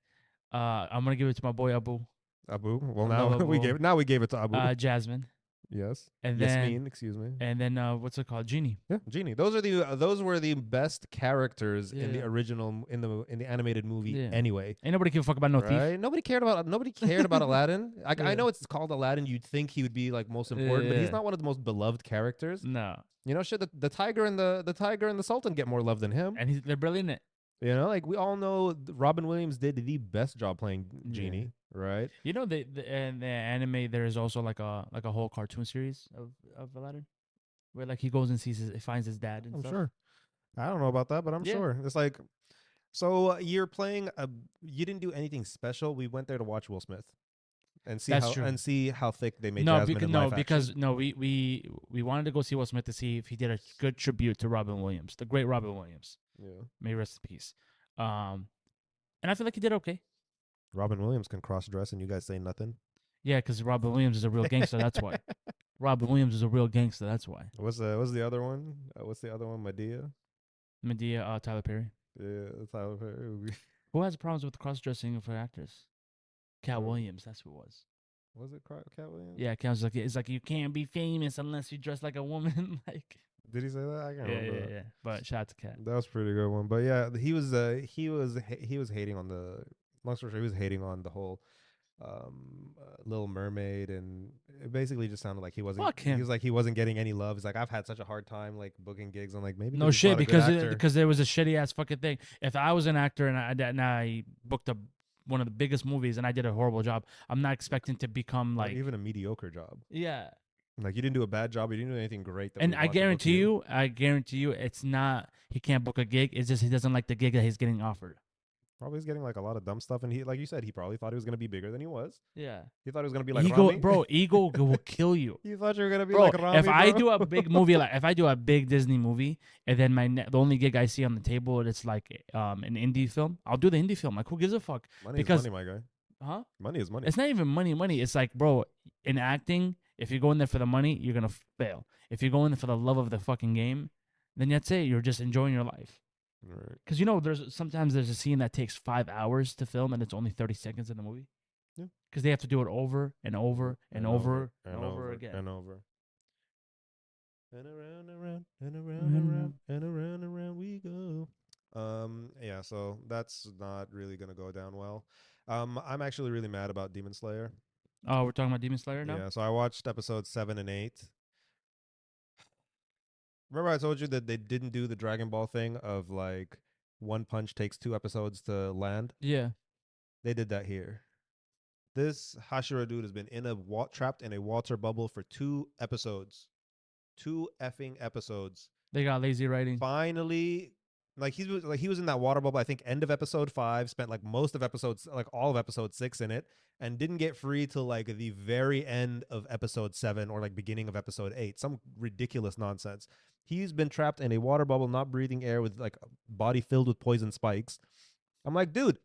I'm gonna give it to my boy Abu. Well, I love now we Abu. gave it to Abu. Jasmine. Yes. And Yasmin, excuse me. And then what's it called? Genie. Yeah, Genie. Those were the best characters in the original in the animated movie anyway. Ain't nobody give a fuck about no thief. Nobody cared about Aladdin. I know it's called Aladdin. You'd think he would be like most important, but he's not one of the most beloved characters. No. You know, shit, the tiger and the sultan get more love than him. And they're brilliant in it. You know, like we all know Robin Williams did the best job playing Genie, right? You know, in the anime there is also like a whole cartoon series of Aladdin, where like he goes and finds his dad. And I'm stuff. sure. I don't know about that, but I'm sure. It's like, so you're playing you didn't do anything special. We went there to watch Will Smith, and see how thick they made Jasmine in live action. We wanted to go see Will Smith to see if he did a good tribute to Robin Williams, the great Robin Williams. Yeah. May rest in peace. And I feel like he did okay. Robin Williams can cross dress, and you guys say nothing. Yeah, because Robin Williams is a real gangster. That's why. Robin Williams is a real gangster. That's why. What's the other one? What's the other one? Medea, Tyler Perry. Yeah, Tyler Perry. Who has problems with cross dressing for actors? Cat Williams. That's who it was. Was it Cat Williams? Yeah, Cat was like, it's like you can't be famous unless you dress like a woman. Like. Did he say that? I can't remember. Yeah. But shout out to Cat. That was a pretty good one. But yeah, he was hating on the long story short, he was hating on the whole Little Mermaid, and it basically just sounded like he wasn't. Fuck him. He was like he wasn't getting any love. He's like, I've had such a hard time like booking gigs. I'm like, maybe no shit because there was a shitty ass fucking thing. If I was an actor and I booked a one of the biggest movies and I did a horrible job. I'm not expecting to become or like even a mediocre job. yeah. Like you didn't do a bad job. You didn't do anything great that we And would want to book you. I guarantee you, it's not he can't book a gig. It's just he doesn't like the gig that he's getting offered. Probably was getting like a lot of dumb stuff, and he, like you said, he probably thought he was gonna be bigger than he was. Yeah, He thought he was gonna be like ego, Rami. bro. Ego will kill you. You thought you were gonna be Bro, like if Rami, I bro. do a big movie, like if I do a big Disney movie, and then the only gig I see on the table it's like an indie film, I'll do the indie film. Like who gives a fuck? Money is Because money, my guy. huh? Money is money. It's not even money. It's like, bro, in acting, if you go in there for the money, you're gonna fail. If you go in there for the love of the fucking game, then that's it. You're just enjoying your life. Right. Because you know, there's a scene that takes 5 hours to film, and it's only 30 seconds in the movie. Yeah. Because they have to do it over and over and over and over again. and over. And around and around and around and around and around we go. Yeah, so that's not really gonna go down well. I'm actually really mad about Demon Slayer. Oh, we're talking about Demon Slayer now. Yeah, so I watched episodes 7 and 8. Remember I told you that they didn't do the Dragon Ball thing of like one punch takes 2 episodes to land? Yeah, They did that here. This Hashira dude has been trapped in a water bubble for 2 episodes. 2 effing episodes. they got lazy writing. Finally, like he was in that water bubble. I think end of episode 5. Spent like most of episodes, like all of episode 6 in it, and didn't get free till like the very end of episode 7 or like beginning of episode 8. Some ridiculous nonsense. He's been trapped in a water bubble, not breathing air, with like a body filled with poison spikes. I'm like, dude,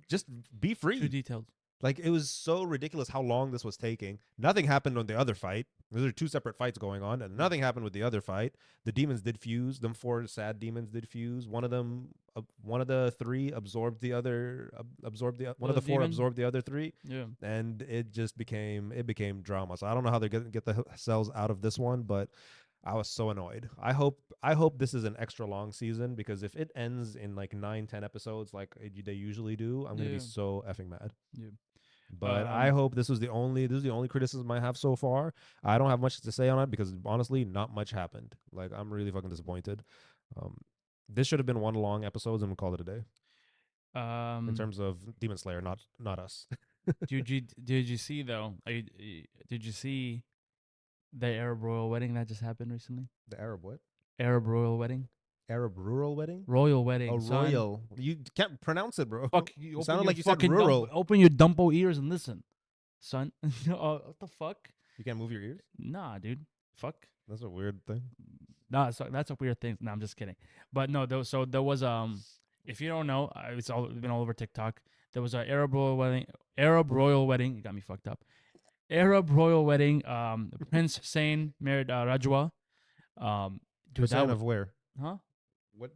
just be free. Too detailed. Like, it was so ridiculous how long this was taking. Nothing happened on the other fight. Those are 2 separate fights going on, and nothing happened with the other fight. The demons did fuse. Them 4 sad demons did fuse. One of the 3 absorbed the other. One of the 4 demon? absorbed the other 3, Yeah. and it became drama. So I don't know how they're gonna get the cells out of this one, but I was so annoyed. I hope this is an extra long season, because if it ends in like 9-10 episodes like they usually do, I'm gonna be Yeah. so effing mad. Yeah. But I hope this is the only criticism I have so far. I don't have much to say on it because honestly, not much happened. Like, I'm really fucking disappointed. This should have been 1 long episode and we call it a day. In terms of Demon Slayer, not us. did you see though? Did you see the Arab royal wedding that just happened recently? The Arab what? Arab royal wedding. Arab rural wedding? Royal wedding. Oh, son. royal. You can't pronounce it, bro. Fuck. It sounded like you said rural. Open your dumbo ears and listen, son. What the fuck? You can't move your ears? Nah, dude. Fuck. That's a weird thing. Nah, that's a weird thing. No, I'm just kidding. But no, so there was if you don't know, it's been all over TikTok. There was a Arab royal wedding. Arab royal wedding. You got me fucked up. Arab royal wedding. Prince Hussein married Rajwa. Dude, Hussein of where? huh?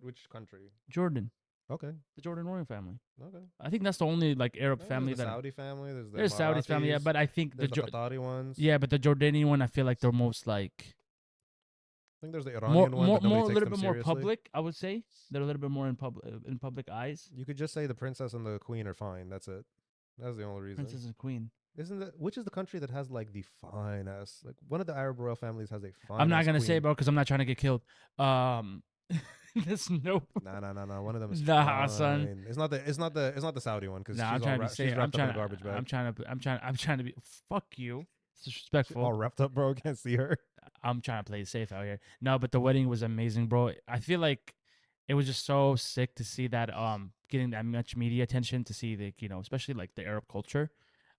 Which country? Jordan. Okay. The Jordan royal family. Okay. I think that's the only like Arab family There's the that Saudi family. there's Saudi's family. Yeah, Emiratis, but I think there's the Qatari ones. yeah, but the Jordanian one, I feel like they're most like I think there's the Iranian one, but more a nobody takes little them bit more seriously. public. I would say they're a little bit more in public eyes. You could just say the princess and the queen are fine. That's it. That's the only reason. Princess and queen. Isn't that which is the country that has like the fine ass, like one of the Arab royal families has a fine? I'm not gonna queen. say, bro, because I'm not trying to get killed. There's no. Nah. One of them is Nah, fine. son. It's not the Saudi one, because Nah, I'm trying to be she's safe. wrapped up in a garbage bag. I'm trying to be. Fuck you. It's She's disrespectful. all wrapped up, bro. Can't see her. I'm trying to play it safe out here. No, but the wedding was amazing, bro. I feel like it was just so sick to see that getting that much media attention, to see the especially like the Arab culture.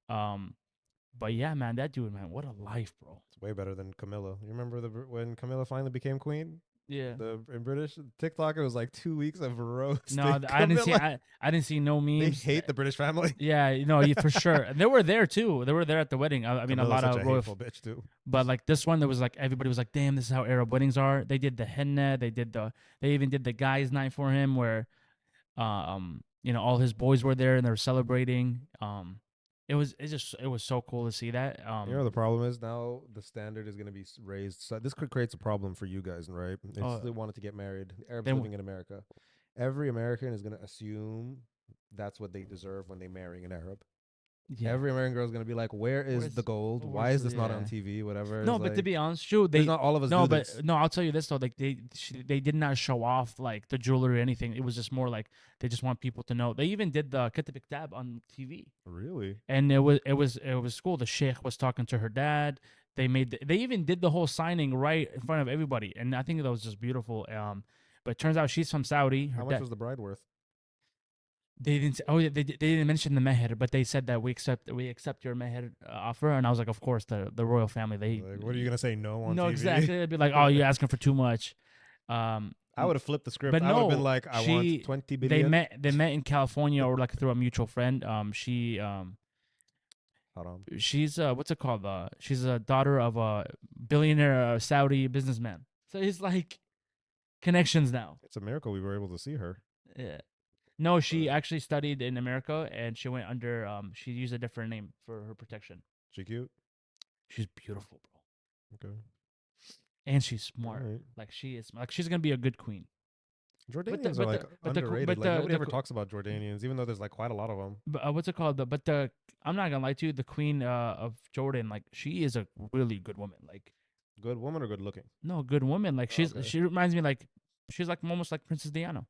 But yeah, man, that dude, man, what a life, bro. It's way better than Camilla. You remember when Camilla finally became queen? Yeah. In British TikTok, it was like 2 weeks of roasting. No, I didn't see no They memes. hate the British family. Yeah, for sure. And they were there too. They were there at the wedding. I mean, Camilla's a lot such of a royal. hateful bitch too. But like this one, there was like everybody was like, "Damn, this is how Arab weddings are." They did the henna. They even did the guy's night for him, where, all his boys were there and they were celebrating. It was so cool to see that. You know the problem is now the standard is going to be raised. So this could create a problem for you guys, right? If they wanted to get married, Arabs living in America, every American is going to assume that's what they deserve when they marry an Arab. Yeah. Every American girl is gonna be like, "Where is Where's the gold? Why where's is the this not on yeah. TV? Whatever." No, It's but to like, be honest, true, because they not all of us no, do but this. no, I'll tell you this though, like they did not show off like the jewelry or anything. It was just more like they just want people to know. They even did the Ketibik Tab on TV, Really? and it was cool. The sheikh was talking to her dad. They even did the whole signing right in front of everybody, and I think that was just beautiful. But it turns out she's from Saudi. Her How much dad. was the bride worth? They didn't. Oh, yeah, they didn't mention the meher, but they said that we accept your meher offer, and I was like, of course, the royal family. They Like, what are you gonna say no on no, TV? exactly. They'd be like, oh, you're asking for too much. I would have flipped the script. But I would have been no, like, I want 20 they billion. met in California or like through a mutual friend. Haram. She's what's it called? She's a daughter of a billionaire Saudi businessman. So he's like connections now. It's a miracle we were able to see her. Yeah. No, she But actually studied in America and she went under. She used a different name for her protection. she cute. She's beautiful, bro, Okay. and she's All smart. right. Like she is. Like she's gonna be a good queen. Jordanians are But like but the underrated. but Like nobody the ever talks about Jordanians, even though there's like quite a lot of them. but, what's it called? But the I'm not gonna lie to you. The queen of Jordan, like she is a really good woman. Like Good woman or good looking? no, good woman. Like Oh, okay. she reminds me like she's like almost like Princess Diana.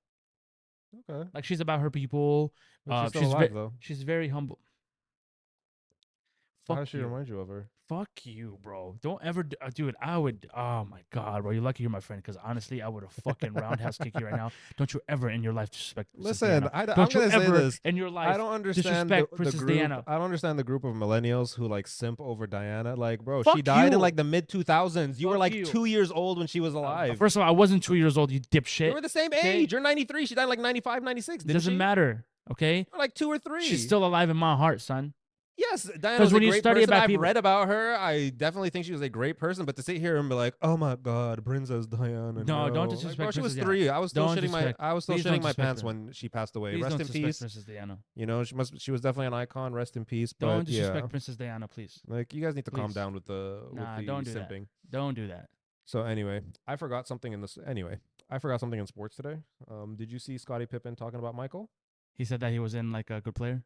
Okay. Like she's about her people. But she's still alive though. She's very humble. So how Fuck does she you. remind you of her? Fuck you, bro. Don't ever do it. I would. Oh my god, bro. You're lucky you're my friend because honestly, I would have fucking roundhouse kicked you right now. Don't you ever in your life disrespect Princess Listen, Diana. I'm Don't you gonna say ever this. in your I life don't understand disrespect the Princess group. Diana. I don't understand the group of millennials who like simp over Diana. Like, bro, Fuck she died you. in like the mid 2000s. You were Fuck like you. 2 years old when she was alive. First of all, I wasn't 2 years old. You dipshit. You were the same okay? age. You're 93. She died like 95, 96. Didn't Doesn't she? matter. Okay. You were like 2 or 3. She's still alive in my heart, son. Yes, Diana 'Cause was a when you great study person. about I've people- read about her. I definitely think she was a great person. But to sit here and be like, "Oh my God, Princess Diana," No, don't like, disrespect bro, she was Princess 3. I was still Don't shitting my. disrespect- I was still please don't shitting my disrespect pants her. when she passed away. Please Rest don't in disrespect peace. Princess Diana. You know, she was definitely an icon. Rest in peace. Don't But disrespect yeah, Princess Diana, please. like you guys need to calm Please. down with the Nah, with the don't do that. simping. Don't do that. So anyway, I forgot something in this. Anyway, I forgot something in sports today. Did you see Scottie Pippen talking about Michael? He said that he was in like a good player.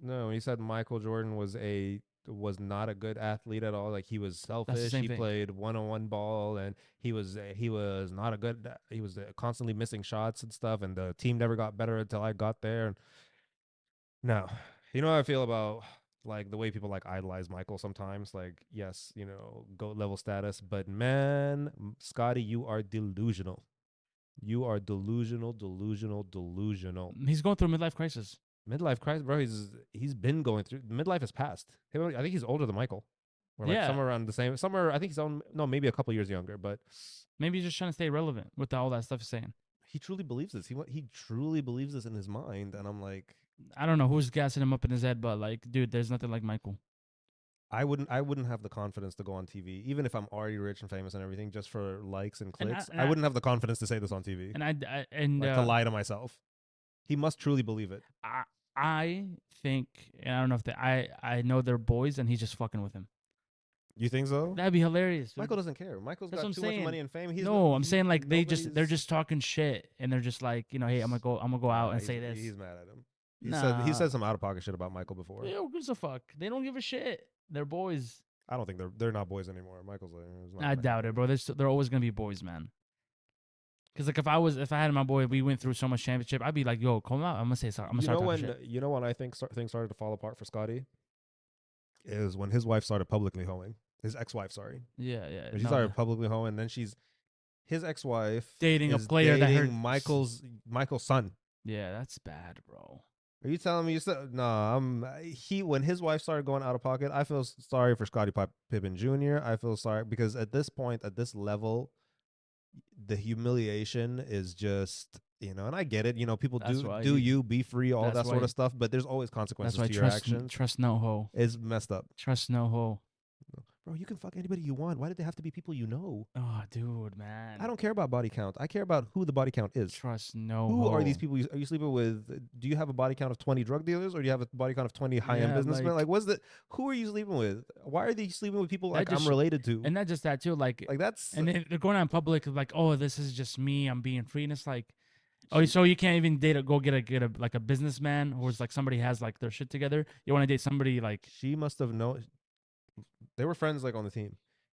No, he said Michael Jordan was not a good athlete at all. Like he was selfish. same He thing. played one-on-one ball, and he was not a good. He was constantly missing shots and stuff, and the team never got better until I got there. And no, you know how I feel about like the way people like idolize Michael sometimes. Like yes, you know, GOAT level status, but man, Scotty, you are delusional. You are delusional, delusional, delusional. He's going through a midlife crisis. Midlife crisis, bro. He's been going through midlife has passed. I think he's older than Michael. Or like Yeah. somewhere around the same. Somewhere I think he's on. No, maybe a couple years younger. But Maybe he's just trying to stay relevant with all that stuff he's saying. he truly believes this. He truly believes this in his mind. And I'm like, I don't know who's gassing him up in his head, but like, dude, there's nothing like Michael. I wouldn't have the confidence to go on TV, even if I'm already rich and famous and everything, just for likes and And clicks. and I wouldn't have the confidence to say this on TV. And Like to lie to myself. He must truly believe it. I think, and I don't know if I know they're boys, and he's just fucking with him. You think so? That'd be hilarious. Dude. Michael doesn't care. Michael's That's got what I'm too much saying. money and fame. No, I'm saying like they're nobody's- just talking shit, and they're just like, you know, hey, I'm gonna go out and Nah, say this. He's mad at him. Nah. He said some out of pocket shit about Michael before. Yeah, who gives a fuck? They don't give a shit. They're boys. I don't think they're not boys anymore. Michael's like, it's not I gonna doubt it, happen. bro. They're always gonna be boys, man. Cause like if I had my boy, we went through so much championship, I'd be like, yo, come out. I'm gonna say sorry. I'm gonna start talking shit. You know when I think things started to fall apart for Scotty is when his wife started publicly hoeing. His ex-wife, sorry. Yeah. When she started publicly hoeing, and then his ex-wife Dating a is player that dating hurt- Michael's son. Yeah, that's bad, bro. Are you telling me you said no? When his wife started going out of pocket, I feel sorry for Scottie Pippen Jr. I feel sorry because at this point, at this level, the humiliation is just and I get it. You know, people That's do why do you- you be free, all that's that sort why- of stuff. But there's always That's consequences why to your actions. trust no hoe. It's messed up, Trust no hoe. bro. You can fuck anybody you want. Why did they have to be people you know? Oh, dude, man. I don't care about body count. I care about who the body count is. trust no Who hoe. are these people? Are you sleeping with? Do you have a body count of 20 drug dealers, or do you have a body count of 20 high-end Yeah, businessmen? like- Who are you sleeping with? Why are they sleeping with people That like I'm just- related to? And not just that too, like Like that's and then they're going out in public like, oh, this is just me. I'm being free, and it's like, Oh, so you can't even date go get a like a businessman who's like somebody has like their shit together. You want to date somebody like She must have known they were friends like on the team.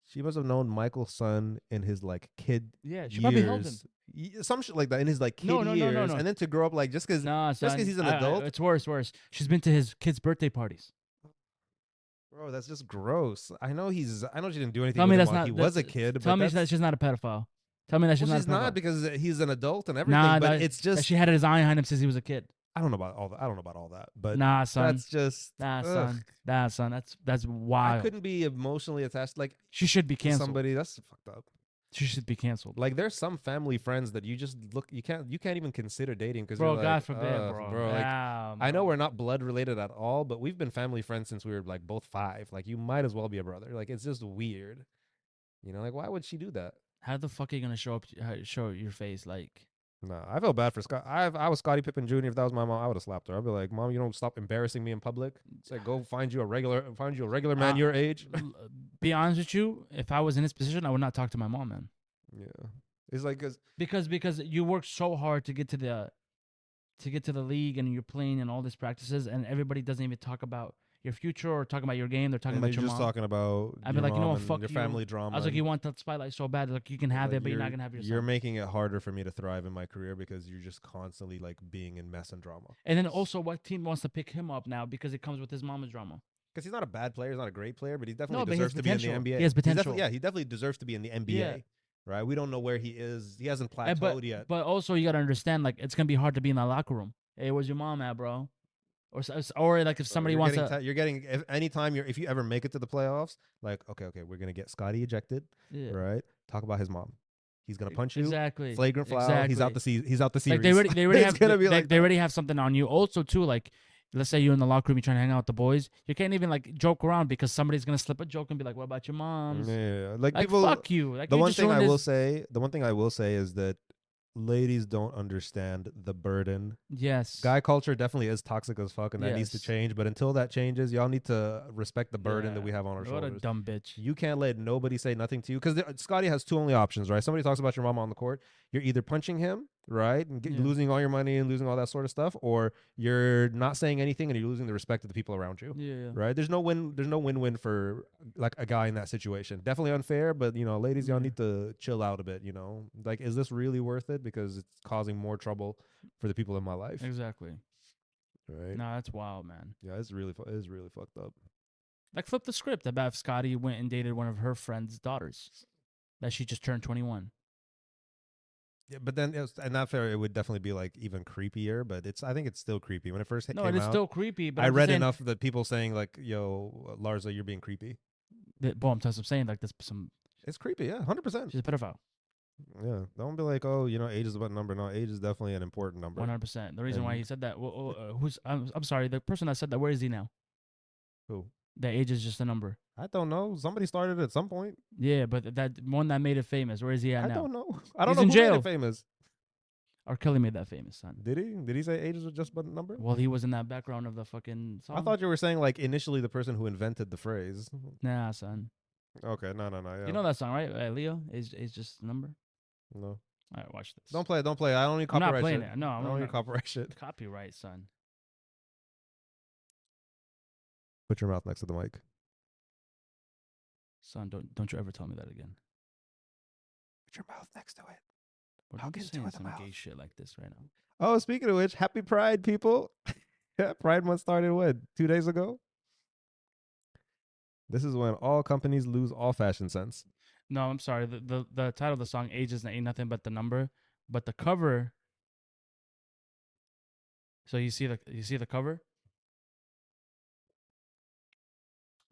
She must have known Michael's son in his like kid yeah, she probably helped him. years, some shit like that in his like No, kid no, no, no, years, no. and then to grow up like Nah, just because son. he's an adult, It's worse, worse. She's been to his kids' birthday parties. bro. That's just gross. I know she didn't do anything Tell with me him that's while not. he was a kid, Tell but me that's she's not a pedophile. Tell me that well, she's not a she's not pedophile. because he's an adult and everything. Nah, But that, it's that just she had his eye on him since he was a kid. I don't know about all that. I don't know about all that, but Nah, son. that's just Nah, ugh. son. Nah, son. That's I wild. couldn't be emotionally attached like She should be to canceled. somebody. That's fucked up. She should be canceled. Like there's some family friends that you just look you can't even consider dating because you're Bro, like, God forbid, bro. bro. Like I know Bro. we're not blood related at all, but we've been family friends since we were like both 5. Like you might as well be a brother. Like it's just weird, you know. Like why would she do that? How the fuck are you gonna show your face? Like, No, I feel bad for Scott. I was Scottie Pippen Jr. If that was my mom, I would have slapped her. I'd be like, Mom, you don't stop embarrassing me in public. It's like go find you a regular man your age. be honest with you, if I was in his position, I would not talk to my mom, man. Yeah, it's like Because you work so hard to get to the league and you're playing and all these practices, and everybody doesn't even talk about your future or talk about your game. They're talking and about you're your just mom. talking about I'd be your like, you know mom what, and fuck your you. family drama. I was like, you want that spotlight so bad, like you can have like it, but you're not gonna have your you're son. making it harder for me to thrive in my career because you're just constantly like being in mess and drama. And then also, what team wants to pick him up now because it comes with his mama's drama? Because he's not a bad player, he's not a great player, but he No, definitely but he has deserves to be in the potential. NBA. He has potential. He definitely deserves to be in the NBA. Yeah. Right? We don't know where he is. He hasn't And plateaued yet. but also you gotta understand, like it's gonna be hard to be in that locker room. Hey, where's your mom at, bro? Or like if somebody You're wants getting to, you're getting anytime if you ever make it to the playoffs, like okay, we're gonna get Scotty ejected, yeah, right? Talk about his mom. He's gonna punch you. exactly, Flagrant foul. exactly. He's out the Like series. they already It's have gonna be like they that. already have something on you. Also, too, like let's say you're in the locker room, you're trying to hang out with the boys. You can't even like joke around because somebody's gonna slip a joke and be like, "What about your mom's?" Yeah, like Like people. fuck you. Like you just ruined his. The one thing I will say is that ladies don't understand the burden. Yes. Guy culture definitely is toxic as fuck, and that needs to Yes. change. But until that changes, y'all need to respect the burden that Yeah. we have on our What a shoulders. dumb bitch. You can't let nobody say nothing to you because Scotty has two only options, right? Somebody talks about your mama on the court, you're either punching him, right, and Yeah. losing all your money and losing all that sort of stuff, or you're not saying anything and you're losing the respect of the people around you. Yeah. Right? There's no win. There's no win-win for like a guy in that situation. Definitely unfair, but ladies, y'all Yeah. need to chill out a bit. Like, is this really worth it? Because it's causing more trouble for the people in my life. Exactly. Right? No, that's wild, man. Yeah, it's really fucked up. Like flip the script about if Scotty went and dated one of her friend's daughters that she just turned 21. Yeah, but then and not fair. It would definitely be like even creepier. But I think it's still creepy when it first No, came it is out. still creepy, but I I'm just read saying, enough that people saying like, "Yo, Larsa, you're being creepy." I'm saying like this some It's creepy, yeah, 100%. she's a pedophile. Yeah, don't be like, "Oh, age is about number." No, age is definitely an important number. 100%. The reason why And he said that, who's I'm sorry, the person that said that, where is he now? who? That age is just a number. I don't know. Somebody started at some point. Yeah, but that one that made it famous, where is he at I now? don't know. I don't He's know in who made jail. it famous. R. Kelly made that famous, son. Did he? Did he say ages was just but a number? Well, he was in that background of the fucking song. I thought you were saying like initially the person who invented the phrase. Nah, son. Okay, no. Yeah. You know that song, right? Leo is just a number. No. All right, watch this. Don't play it. I don't need I'm copyright not playing shit. it. No, I I'm don't need not. copyright shit. Copyright, son. Put your mouth next to the mic. Son, don't you ever tell me that again. Put your mouth next to it. Bro, I'll don't be get into saying it with the some mouth. gay shit like this right now. Oh, speaking of which, happy Pride, people. Pride month started what? 2 days ago? This is when all companies lose all fashion sense. No, I'm sorry. The title of the song "Ages Ain't Nothing But the Number," but the cover. So you see the cover.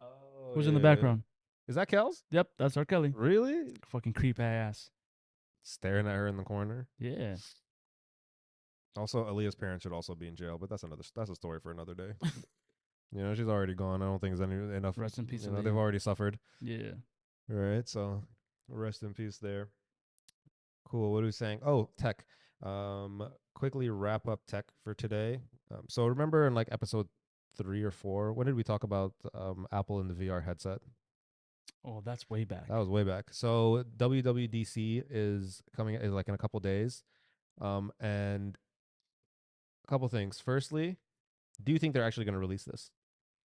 Oh, Who's in the background? Is that Kels? Yep, that's R. Kelly. Really? Fucking creep ass. Staring at her in the corner. Yeah. Also, Aaliyah's parents should also be in jail, but that's a story for another day. She's already gone. I don't think there's enough. Rest in peace, They've Aaliyah. already suffered. Yeah. Right. So, rest in peace there. Cool. What are we saying? Oh, tech. Quickly wrap up tech for today. So remember in like episode 3 or 4, when did we talk about Apple and the VR headset? Oh, that's way back. That was way back. So WWDC is coming like in a couple days. And a couple things. Firstly, do you think they're actually going to release this?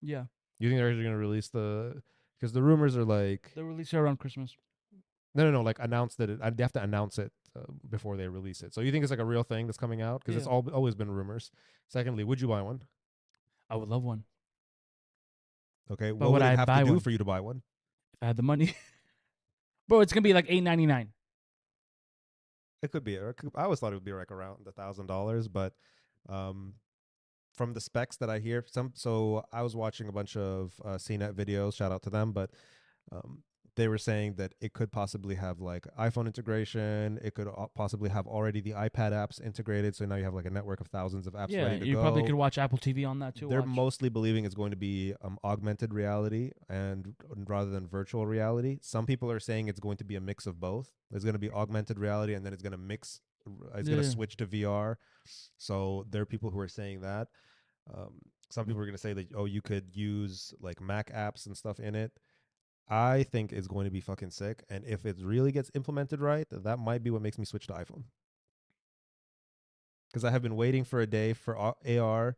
Yeah, Do you think they're actually going to release the? Because the rumors are like, they release it around Christmas. no, like announce that they have to announce it before they release it. So you think it's like a real thing that's coming out? Because it's Yeah, always been rumors. Secondly, would you buy one? I would love one, Okay, but what would would it I have to buy do one for you to buy one? if I had the money? Bro, it's gonna be like $8.99. It could be. I always thought it would be like around $1,000, but um, from the specs that I hear, so I was watching a bunch of CNET videos. Shout out to them, but um, they were saying that it could possibly have like iPhone integration. It could possibly have already the iPad apps integrated. So now you have like a network of thousands of apps Yeah, ready to you probably go. could watch Apple TV on that too. They're Watch. mostly believing it's going to be augmented reality and rather than virtual reality. Some people are saying it's going to be a mix of both. It's going to be augmented reality and then it's going to mix. It's going to Yeah, switch to VR. So there are people who are saying that. Some people are going to say that you could use like Mac apps and stuff in it. I think it's going to be fucking sick, and if it really gets implemented right, that might be what makes me switch to iPhone. Because I have been waiting for a day for AR,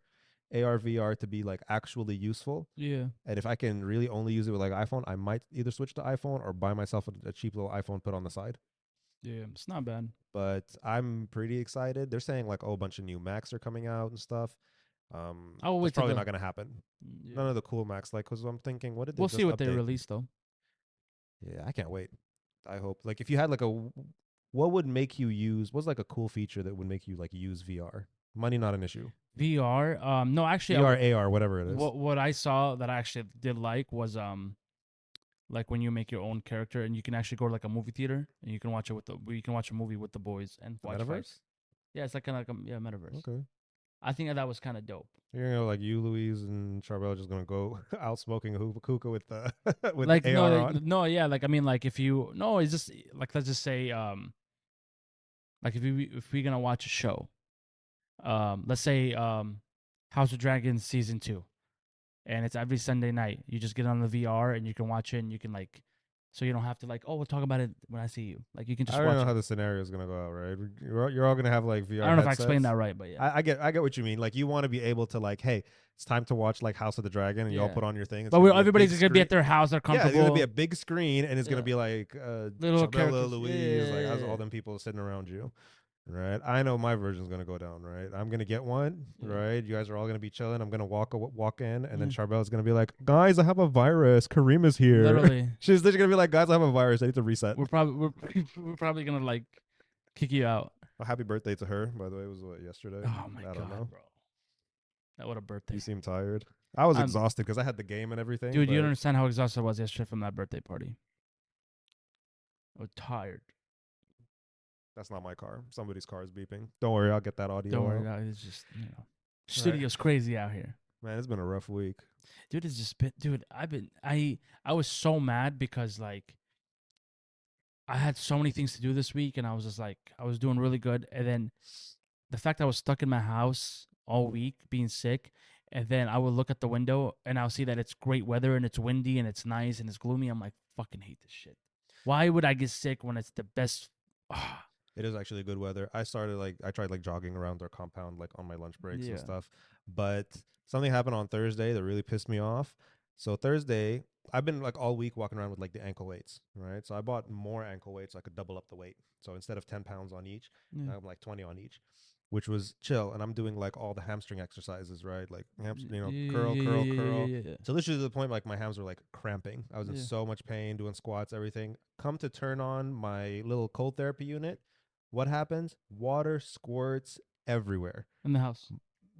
VR to be like actually useful. yeah, And if I can really only use it with like iPhone, I might either switch to iPhone or buy myself a cheap little iPhone put on the side. yeah. It's not bad. But I'm pretty excited. They're saying like, oh, a bunch of new Macs are coming out and stuff. I will That's wait till probably the. not going to happen. Yeah, None of the cool Macs, like, because I'm thinking, what did they we'll see just what they update? release though. Yeah, I can't wait. I hope like if you had like what would make you use what's like a cool feature that would make you like use VR? Money not an issue. VR. No, actually, VR, AR, whatever it is. what I saw that I actually did like was like when you make your own character and you can actually go to like a movie theater and you can watch it with the you can watch a movie with the boys and The watch fights. metaverse? Yeah, it's like kind of like a yeah metaverse. Okay. I think that was kind of dope. You're gonna like you, Louise, and Charbel just gonna go out smoking a hookah with with Like no, AR on. no, yeah, like I mean, like if you no, it's just like let's just say like if we're gonna watch a show, let's say House of Dragons season 2, and it's every Sunday night. You just get on the VR and you can watch it, and you can like, so you don't have to like, oh, we'll talk about it when I see you. Like you can I just already watch know it. how the scenario is gonna go out, right? You're all gonna have like I VR don't know if I explained headsets. that right, but yeah, I get what you mean. Like you want to be able to like, hey, it's time to watch like House of the Dragon, and you all yeah. put on your thing. It's But gonna be a big everybody's gonna be screen. at their house. They're Yeah, it's gonna be comfortable. a big screen, and it's gonna Yeah, be like little Chabella, characters. Yeah, Louise, like how's all them people sitting around you, right? I know my version's gonna go down, right? I'm gonna get one, yeah. right? You guys are all gonna be chilling. I'm gonna walk in, and then Yeah. Charbella's gonna be like, "Guys, I have a virus. Karim is here." Literally, She's literally gonna be like, "Guys, I have a virus. I need to reset." we're probably gonna like kick you out. Well, happy birthday to her, by the way. It was what, yesterday? Oh my I don't god, know. bro, that what a You birthday. seem tired. I was I'm exhausted because I had the game and everything, dude. You don't but understand how exhausted I was yesterday from that birthday party. I was tired. that's not my car. Somebody's car is beeping. Don't worry, I'll get that audio Don't worry, out. guys. It's just All right. studio's crazy out here. Man, it's been a rough week. Dude, it's just been dude, I was so mad because like I had so many things to do this week and I was just like I was doing really good and then the fact I was stuck in my house all week being sick and then I would look at the window and I'll see that it's great weather and it's windy and it's nice and it's gloomy. I'm like fucking hate this shit. Why would I get sick when it's the best It is actually good weather. I tried like jogging around our compound like on my lunch breaks and yeah. stuff. But something happened on Thursday that really pissed me off. So Thursday, I've been like all week walking around with like the ankle weights, right? So I bought more ankle weights so I could double up the weight. So instead of 10 pounds on each, Yeah. I'm like 20 on each, which was chill. And I'm doing like all the hamstring exercises, right? Like curl, curl, curl. Yeah. So literally to the point like my hams were like cramping. I was in Yeah. so much pain doing squats, everything. Come to turn on my little cold therapy unit. What happens? Water squirts everywhere. In the house.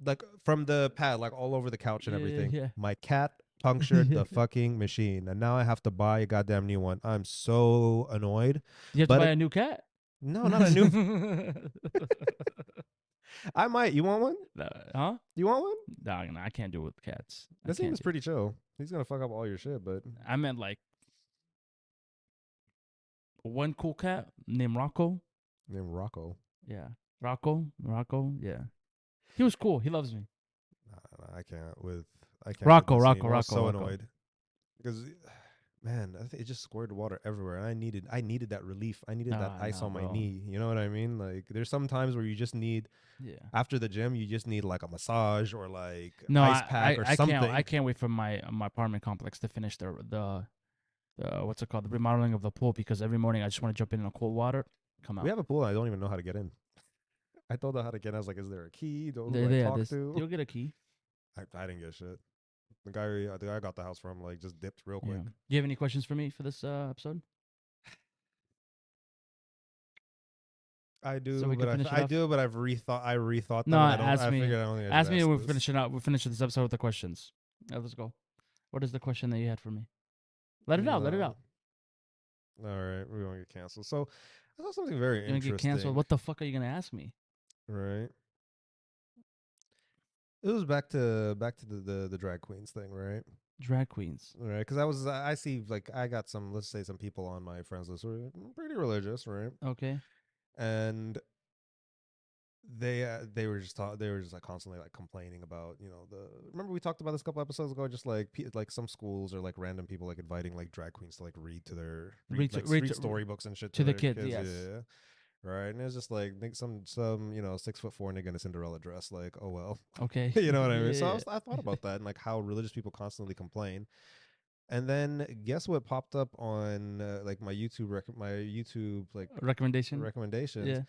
Like from the pad, like all over the couch and everything. Yeah. My cat punctured the fucking machine. And now I have to buy a goddamn new one. I'm so annoyed. You have to But buy a new cat? no, not a new. I might. You want one? Huh? You want one? No, I can't do it with cats. I This thing can't is do pretty chill. He's gonna fuck up all your shit, but I meant like one cool cat named Rocco. named Rocco. Yeah. Rocco. Yeah. He was cool. He loves me. Nah, I can't with I can't. Rocco, with this Rocco, scene. I was Rocco, so Rocco. annoyed because man, it just squirted water everywhere. And I needed that relief. I needed that Ah, ice no, on my bro. knee. You know what I mean? Like there's some times where you just need Yeah. after the gym, you just need like a massage or like No, ice pack or I something. can't wait for my apartment complex to finish the what's it called, the remodeling of the pool, because every morning I just want to jump in cold water, come We out. have a pool. I don't even know how to get in. I told her how to get in. I was like, "Is there a key? Who do I Yeah, talk this to?" you'll get a key. I didn't get shit. The guy I got the house from like just dipped real Yeah. quick. Do you have any questions for me for this episode, I so do, we but can finish it I off? do, but I've rethought No, them, and I don't. ask I me. figured I don't think I should Ask me. ask We're this. finishing up. We're finishing this episode with the questions. Let's go. What is the question that you had for me? Let it out. Let it No, out. all right, we're gonna get canceled. So I saw something very You're gonna get canceled. interesting. What the fuck are you gonna ask me? Right, it was back to the drag queens thing, right? Drag queens. Right, because I see like I got some, let's say, some people on my friends list who are pretty religious, right? Okay. And they were just they were just like constantly like complaining about, the remember we talked about this a couple episodes ago, just like like some schools or like random people like inviting like drag queens to like read Reach. like Reach read storybooks and shit to to the their kids. kids, Yes. yeah, right. And it's just like some 6'4" nigga in a Cinderella dress, like, oh well. Okay. You know what I mean? So Yeah. I thought about that and like how religious people constantly complain. And then guess what popped up on like my YouTube like Recommendation. recommendations. Yeah.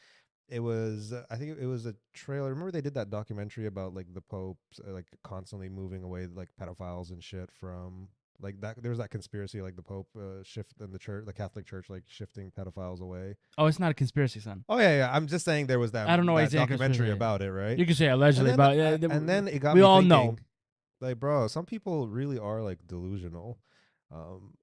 It was I think it was a trailer. Remember they did that documentary about like the Pope like constantly moving away like pedophiles and shit from like that. There was that conspiracy like the Pope shift in the Catholic Church like shifting pedophiles away. Oh, it's not a conspiracy, son. Oh yeah, yeah. I'm just saying there was that I don't know why you're that saying documentary conspiracy. about it, right? You can say allegedly, but And then it got we me all know. thinking, like, bro, some people really are like delusional. Um,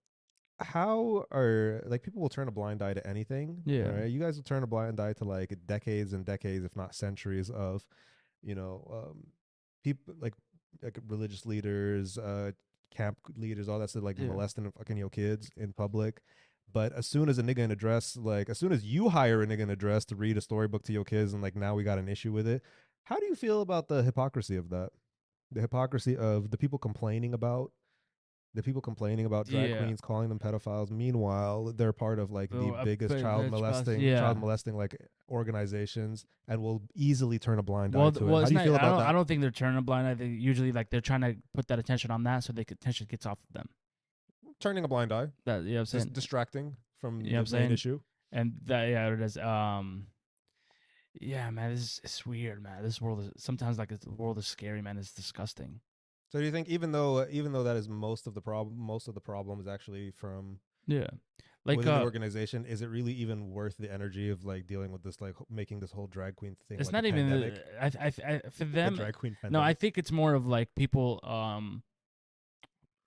how are like people will turn a blind eye to anything, Yeah. right? You guys will turn a blind eye to like decades and decades, if not centuries, of people like religious leaders, camp leaders, all that stuff, like Yeah. molesting fucking kids in public. But as soon as a nigga in a dress, like as soon as you hire a nigga in a dress to read a storybook to your kids, and like now we got an issue with it. How do you feel about the hypocrisy of that? The hypocrisy of the people complaining about drag Yeah. queens, calling them pedophiles. Meanwhile, they're part of like the Oh, biggest child yeah. molesting like organizations, and will easily turn a blind eye Well, to it. well, How it's do you not. feel about I that? don't think they're turning a blind eye. They usually like they're trying to put that attention on that, so attention gets off of them. Turning a blind eye, That, you know what I'm saying. distracting You from know what the I'm main saying. issue. And that, yeah, it is. Yeah, man, it's weird, man. This world is sometimes like the world is scary, man. It's disgusting. So do you think even though that is most of the problem is actually from Yeah, like within the organization, is it really even worth the energy of like dealing with this, like making this whole drag queen thing it's like a not even. pandemic? For The them, drag queen no. I pandemic. think it's more of like people,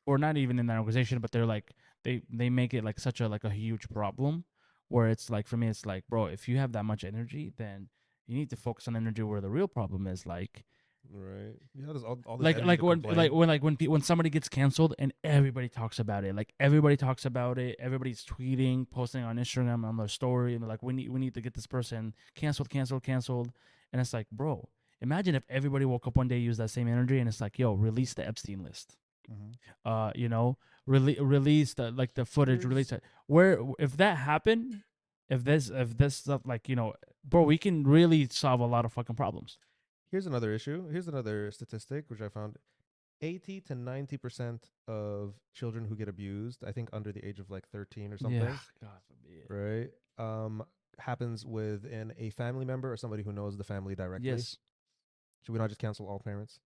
or not even in that organization, but they're like they make it like such a like a huge problem, where it's like for me, it's like, bro, if you have that much energy, then you need to focus on energy where the real problem is. Right. Yeah, there's all this energy Like to complain. when somebody gets canceled and everybody talks about it, like everybody talks about it, everybody's tweeting, posting on Instagram on their story, and they're like, we need to get this person canceled, canceled, canceled, and it's like, bro, imagine if everybody woke up one day, used that same energy, and it's like, yo, release the Epstein list, Mm-hmm. you know, release the like the footage, Here's release it. Where if that happened, if this stuff, like, bro, we can really solve a lot of fucking problems. here's another issue. Here's another statistic which I found: 80 to 90% of children who get abused, I think under the age of like 13 or Yeah, something, God forbid. right? Happens within a family member or somebody who knows the family directly. Yes. Should we not just cancel all parents?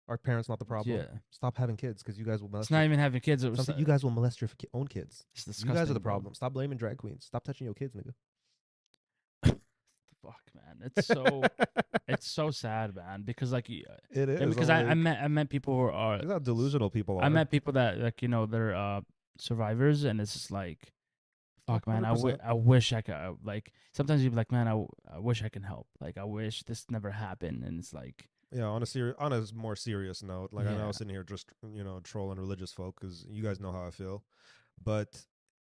Are parents not the problem? Yeah. Stop having kids because you guys will It's molest not your even having kids. It was something. You guys will molest your own kids. it's You guys are disgusting, the bro. problem. Stop blaming drag queens. Stop touching your kids, nigga. Fuck, man. It's so sad, man. Because like, It is. because I'm like, I met people who are look how delusional people I are. met people that, like, they're survivors, and it's just like, Yeah, fuck, man. 100%. I wish I could, like, sometimes you'd be like, man, I wish I can help. Like, I wish this never happened. And it's like, Yeah, on a more serious note, like I know I yeah, was sitting here just trolling religious folk because you guys know how I feel, but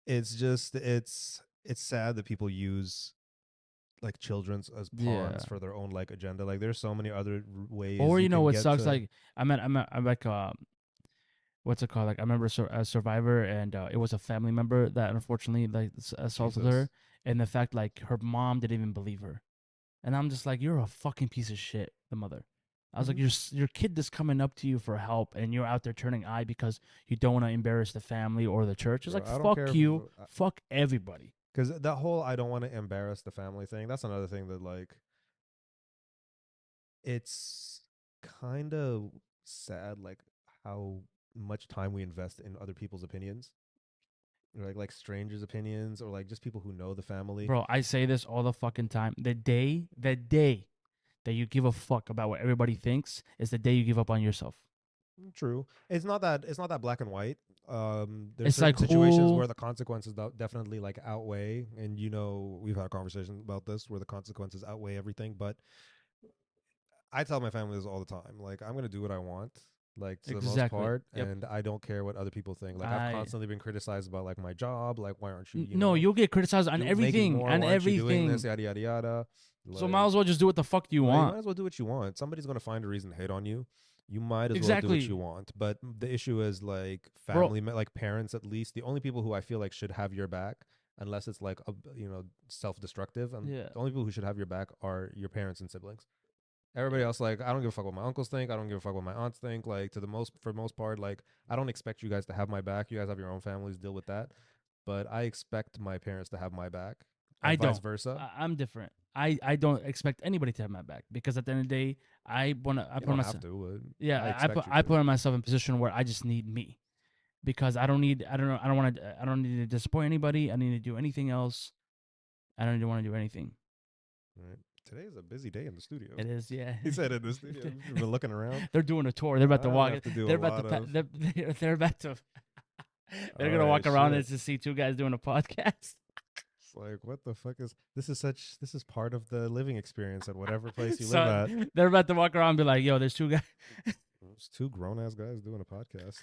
it's just it's sad that people use like children's as yeah. pawns for their own like agenda. Like there's so many other ways Or you can what get sucks, to. like, I'm like, what's it called? Like I remember a survivor, and it was a family member that unfortunately like assaulted Jesus. her, and the fact like her mom didn't even believe her, and I'm just like, you're a fucking piece of shit, the mother. I was like, Mhm. your kid is coming up to you for help, and you're out there turning eye because you don't want to embarrass the family or the church. It's Bro, like, I don't care fuck if you, fuck everybody. because that whole I don't want to embarrass the family thing. That's another thing that like it's kind of sad, like how much time we invest in other people's opinions, or like strangers' opinions, or like just people who know the family. Bro, I say this all the fucking time. The day that you give a fuck about what everybody thinks is the day you give up on yourself. True. It's not that black and white. There's It's certain like situations who where the consequences definitely like outweigh, and we've had a conversation about this where the consequences outweigh everything. But I tell my family this all the time. Like I'm gonna do what I want, like to the most exactly. part, Yep. and I don't care what other people think. Like I've I constantly been criticized about like my job. Like why aren't you, No, you'll get criticized on making everything, more? on Why aren't you doing this? everything. Yada yada yada. So might Like as well just do what the fuck you you want. might as well do what you want. Somebody's gonna find a reason to hate on you. You might as well do what you Exactly, want. But the issue is like bro. like parents at least. The only people who I feel like should have your back, unless it's like self-destructive, and Yeah, the only people who should have your back are your parents and siblings. Everybody else, like, I don't give a fuck what my uncles think. I don't give a fuck what my aunts think. Like, for the most part, like, I don't expect you guys to have my back. You guys have your own families, deal with that. But I expect my parents to have my back, I and vice don't. versa. I'm different. I don't expect anybody to have my back because at the end of the day, I You put don't have myself. to, but I Yeah, expect you I to. put myself in a position where I just need me because I don't need. I don't know. I don't want to. I don't need to disappoint anybody. I need to do anything else. I don't want to do anything. Right. Today is a busy day in the studio. It is, yeah. He said in the studio. We've been looking around. They're doing a tour. They're about to I'm gonna walk. have to do a They're about to. lot of. They're about to. They're All gonna right, walk around shit. and to see two guys doing a podcast. It's like, what the fuck is this? This is part of the living experience at whatever place you live So at. they're about to walk around and be like, "Yo, there's two guys." It's two grown ass guys doing a podcast.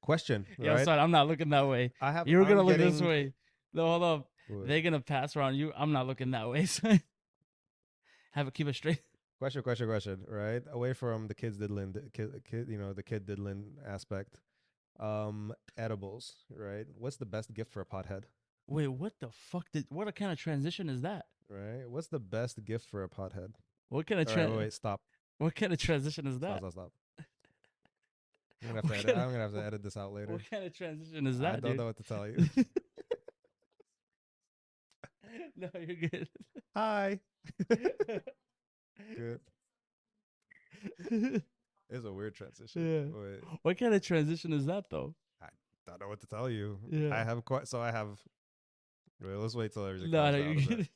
Question, Yo, right? son, I'm not looking that way. You're I'm gonna look this getting way. No, hold up. what? They're gonna pass around you. I'm not looking that way, son. Have it keep it straight. Question, right? Away from the kids diddling, the kid diddling aspect. Edibles, right? What's the best gift for a pothead? Wait, what the fuck? What kind of transition is that? Right? What's the best gift for a pothead? What kind of All right, wait, stop. What kind of transition is Stop, that? stop, stop. I'm gonna have to What edit. kind of, I'm gonna have to edit this out later. what kind of transition is I that, don't dude? know what to tell you. No, you're good. Hi. Good. It's a weird transition. Yeah. Wait, What kind of transition is that, though? I don't know what to tell you. Yeah. I have quite. So I have. Wait, let's wait till everything No, calms no, down you're a bit. good.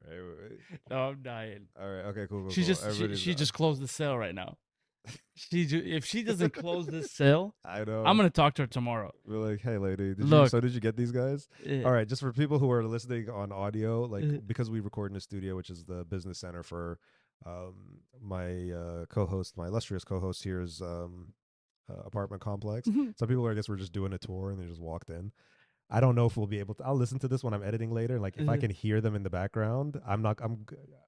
Right, wait. No, I'm dying. All right. Okay. Cool. Cool. She Cool. just Everybody's she done. just closed the sale right now. If she doesn't close this sale, I know. I'm gonna talk to her tomorrow. We're like, hey, lady, Look, did you get these guys? eh, All right, just for people who are listening on audio, like eh, because we record in a studio, which is the business center for my co-host, my illustrious co-host here's apartment complex. Some people, I guess, were just doing a tour and they just walked in. I don't know if we'll be able to. I'll listen to this when I'm editing later. Like if I eh, can hear them in the background, I'm not. I'm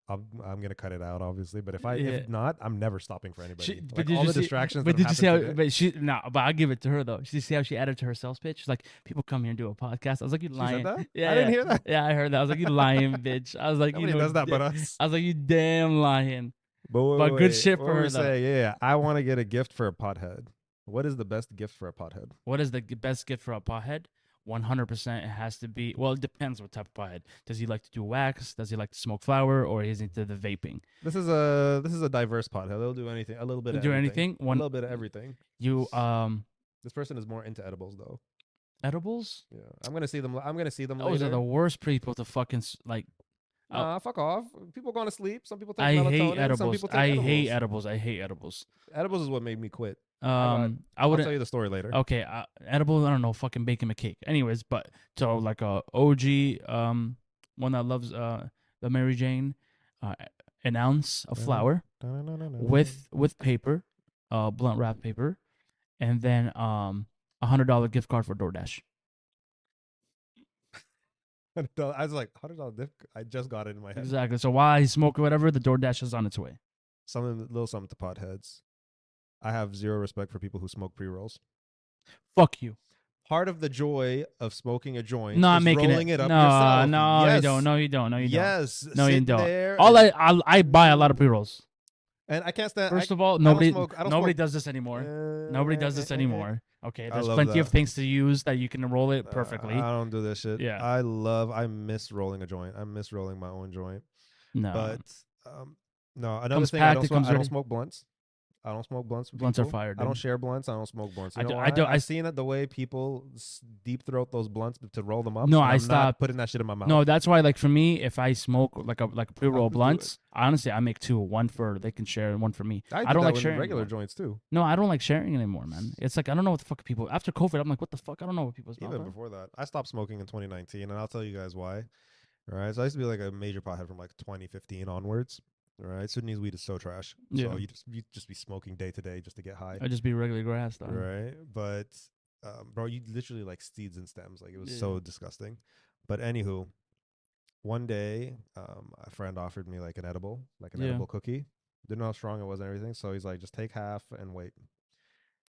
gonna cut it out, obviously. But yeah. if not, I'm never stopping for anybody. But Like did all you the see? distractions But that have did you see how? happened today. But she no. But I'll give it to her though. Did you see how she added to her sales pitch? She's like, people come here and do a podcast. I was like, you She said lying. that. Yeah, I didn't yeah, hear that. yeah. I heard that. I was like, you lying, bitch. I was like, Nobody does that but us. I was like, you damn lying. But But good shit what for were her we though. saying? Yeah, I want to get a gift for a pothead. What is the best gift for a pothead? What is the best gift for a pothead? 100% it has to be, well, it depends what type of pothead. Does he like to do wax? Does he like to smoke flower? Or is he into the vaping? This is a diverse pothead. They'll do anything, a little bit of Do everything. anything? A little bit of everything. You This person is more into edibles though. edibles? Yeah, I'm gonna see them. I'm gonna see them Those later. are the worst people to fucking like. Nah, fuck off. People going to sleep. Some people take I hate melatonin. edibles. Some people take I edibles. hate edibles. I hate edibles. Edibles is what made me quit. I I'll wouldn't. tell you the story later. Okay, edible. I don't know. Fucking baking a cake. Anyways, but so like a OG one that loves the Mary Jane, an ounce of flour with paper, blunt wrap paper, and then $100 gift card for DoorDash. I was like, $100 dip. I just got it in my head. Exactly. So while he's smoking whatever, the DoorDash is on its way. something little something to potheads. I have zero respect for people who smoke pre rolls. Fuck you. Part of the joy of smoking a joint No, I'm is making rolling it. it up No, yourself. no, you don't. Yes, No, you don't. No, you don't. yes. No, you Sitting don't. there All and I buy a lot of pre rolls. I can't stand. First of all, I don't nobody smoke. I don't nobody smoke. does this anymore. Nobody does this anymore. Okay, I there's love plenty of that. things to use that you can roll it perfectly. I don't do this shit. Yeah. I miss rolling a joint. I miss rolling my own joint. No. But no, another Comes thing. I packed. don't It smoke. comes I don't ready. smoke blunts. I don't smoke blunts with Blunts are people. fire, I don't dude. share blunts. I don't smoke blunts. You know I why? do. I've seen it the way people deep throat those blunts to roll them up, No, and I I'm not stopped. putting that shit in my mouth. No, that's why. Like for me, if I smoke like a pre roll I'll do it. blunts, honestly, I make two. One for they can share, and one for me. I I do don't that like with sharing regular anymore. joints too. No, I don't like sharing anymore, man. It's like I don't know what the fuck people after COVID. I'm like, what the fuck? I don't know what people's mouth Even are. before that, I stopped smoking in 2019, and I'll tell you guys why. All right, so I used to be like a major pothead from like 2015 onwards. All right, Sudanese weed is so trash. Yeah, So you just be smoking day to day just to get high. I just be regular grass though. Right, but bro, you literally like seeds and stems. Like it was Yeah. so disgusting. But anywho, one day, a friend offered me like an edible cookie. Didn't know how strong it was and everything. So he's like, just take half and wait.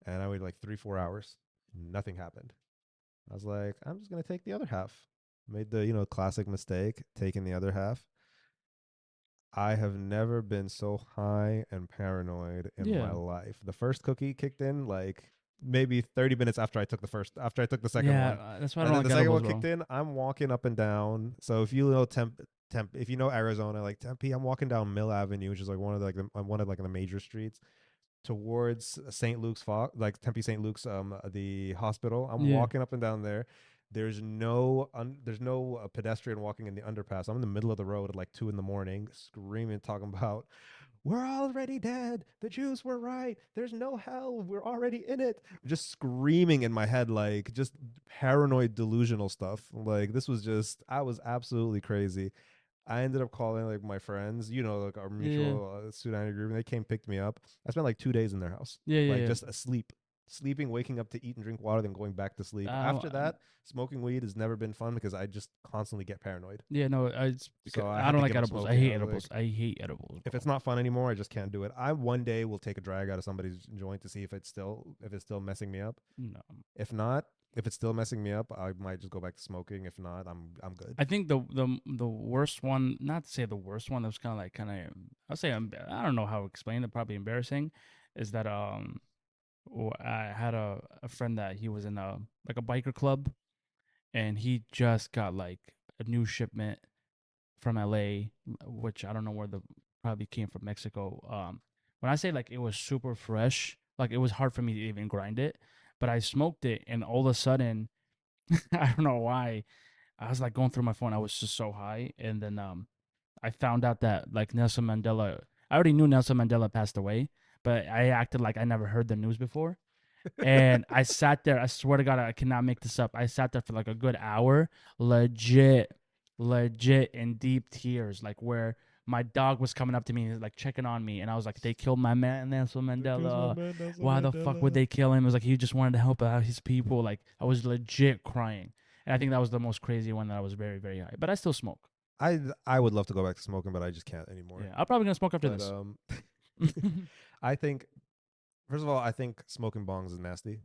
And I waited like 3-4 hours. Nothing happened. I was like, I'm just gonna take the other half. Made the classic mistake, taking the other half. I have never been so high and paranoid in my Yeah. life. The first cookie kicked in like maybe 30 minutes after I took the second Yeah, one. that's why I And don't then like the second edibles, one bro. kicked in, I'm walking up and down. So if you know if you know Arizona, like Tempe, I'm walking down Mill Avenue, which is like one of like the major streets towards St. Luke's, like Tempe St. Luke's, the hospital. I'm Yeah. walking up and down there. There's no pedestrian walking in the underpass. I'm in the middle of the road at like 2 a.m, screaming, talking about, "We're already dead. The Jews were right. There's no hell. We're already in it." Just screaming in my head, like just paranoid, delusional stuff. Like this was just, I was absolutely crazy. I ended up calling like my friends, like our Yeah. mutual Sudanese group, and they came picked me up. I spent like 2 days in their house, Yeah. like Yeah. just asleep, sleeping, waking up to eat and drink water, then going back to sleep. Yeah. After that, smoking weed has never been fun because I just constantly get paranoid. Yeah. No, it's because So I I had don't to like give up edibles. I smoking. hate I was edibles. like, I hate edibles, if bro. it's not fun anymore, I just can't do it. I one day will take a drag out of somebody's joint to see if it's still messing me up. No. If not, if it's still messing me up, I might just go back to smoking. If not, I'm good. I think the worst one, not to say the worst one, that was kind of I'll say I don't know how to explain it. Probably embarrassing, is that I had a friend that he was in a like a biker club, and he just got like a new shipment from LA, which I don't know where the probably came from Mexico. When I say like it was super fresh, like it was hard for me to even grind it, but I smoked it, and all of a sudden, I don't know why, I was like going through my phone. I was just so high, and then I found out that like Nelson Mandela. I already knew Nelson Mandela passed away, but I acted like I never heard the news before. And I sat there. I swear to God, I cannot make this up. I sat there for like a good hour, legit, legit in deep tears, like where my dog was coming up to me, like checking on me, and I was like, "They killed my man, Nelson Mandela. Why the fuck would they kill him?" It was like he just wanted to help out his people. Like I was legit crying, and I think that was the most crazy one that I was very, very high. But I still smoke. I would love to go back to smoking, but I just can't anymore. Yeah, I'm probably gonna smoke after But this. I think, first of all, I think smoking bongs is nasty.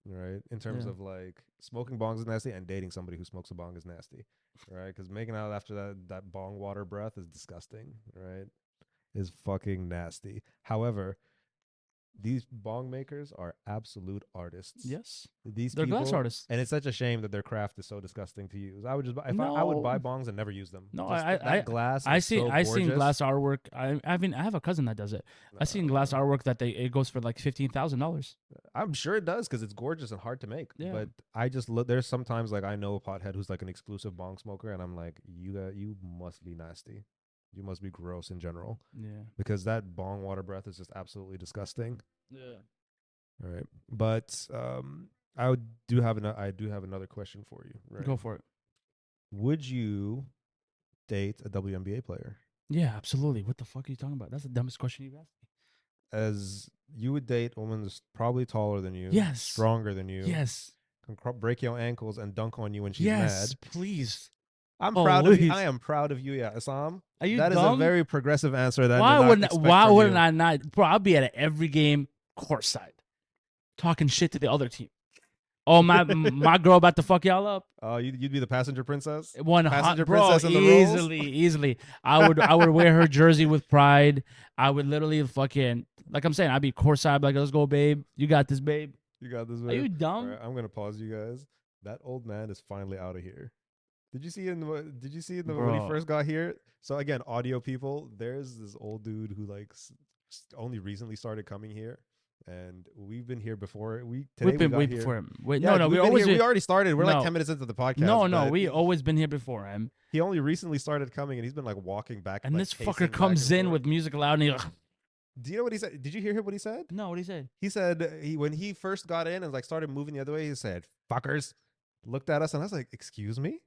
Right, in terms Yeah. of like smoking bongs is nasty, and dating somebody who smokes a bong is nasty. Right, because making out after that bong water breath is disgusting. Right, is fucking nasty. However, these bong makers are absolute artists. Yes, These they're glass people, artists. and it's such a shame that their craft is so disgusting to use. I would just if I would buy No, bongs and never use them. no, Just I, that glass I is see, so I seen gorgeous. glass artwork. I have a cousin that does it. I seen glass No. artwork that it goes for like $15,000. I'm sure it does because it's gorgeous and hard to make. Yeah. But I just look. There's sometimes like I know a pothead who's like an exclusive bong smoker, and I'm like, you must be nasty. You must be gross in general Yeah. because that bong water breath is just absolutely disgusting. Yeah. All right, but I do have another question for you. Right? Go for it. Would you date a WNBA player? Yeah, absolutely. What the fuck are you talking about? That's the dumbest question you've asked me. As you would date a woman that's probably taller than you, Yes. stronger than you, Yes. can break your ankles and dunk on you when she's Yes. mad. Please. I'm proud of you. I Always. am proud of you, yeah, Issam. Are you That is a dumb? very progressive answer that I did not expect Why from wouldn't you. I not? Bro, I'll be at every game courtside, talking shit to the other team. Oh my girl about to fuck y'all up. Oh, you'd be the passenger princess? One hot Passenger bro, princess in the rolls? easily. I would wear her jersey with pride. I would literally fucking like I'm saying. I'd be courtside, like let's go, babe. You got this, babe. You got this, Are babe. you All dumb? right, I'm gonna pause you guys. That old man is finally out of here. Did you see in the when he Bro, first got here? So again, audio people, there's this old dude who like only recently started coming here, and we've been here before. we've We been got way here. before him. Wait, Yeah, no, we we've been always here. We already started. We're like no, 10 minutes into the podcast, no. but We always been here before him. he only recently started coming, and he's been like walking back, And like this pacing fucker back comes and in forth. with music loud and he Do you know what he said? Did you hear him? What he said? no, what he say? He said when he first got in and like started moving the other way, he said "fuckers," looked at us, and I was like, "Excuse me."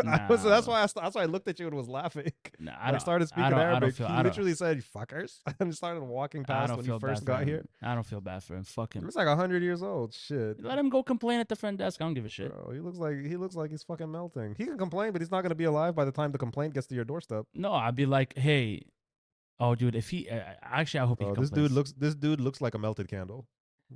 Nah, That's why I looked at you and was laughing. nah, When I started speaking I don't Arabic, feel, he literally said "fuckers" and started walking I past don't when he feel bad first for got him. here. I don't feel bad for him. Fuck He him. looks like 100 years old. Shit, Let him go complain at the front desk. I don't give a shit. bro. He looks like he's fucking melting. He can complain, but he's not gonna be alive by the time the complaint gets to your doorstep. No, I'd be like, hey, oh, dude, if he actually, I hope he Bro, complains. this dude looks like a melted candle.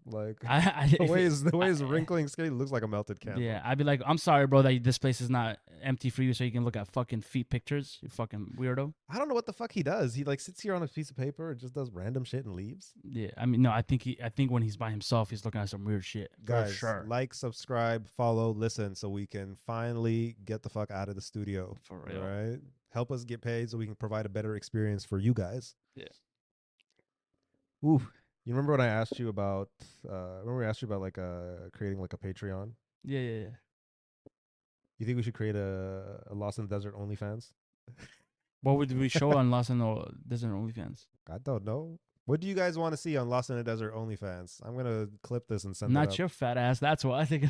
Like I the way I, his wrinkling skin looks like a melted yeah, candle. I'd be like, I'm sorry, bro, that this place is not empty for you, so you can look at fucking feet pictures. You fucking weirdo. I don't know what the fuck he does. He like sits here on a piece of paper and just does random shit and leaves. Yeah, I mean, no, I think when he's by himself, he's looking at some weird shit for Guys, sure. like, subscribe, follow, listen, so we can finally get the fuck out of the studio. For real. All right, help us get paid so we can provide a better experience for you guys. Yeah. Ooh, you remember when I asked you about? Remember we asked you about like creating like a Patreon? Yeah. You think we should create a Lost in the Desert OnlyFans? What would we show on Lost in the Desert OnlyFans? I don't know. What do you guys want to see on Lost in the Desert OnlyFans? I'm gonna clip this and send it Not up. your fat ass. That's why I think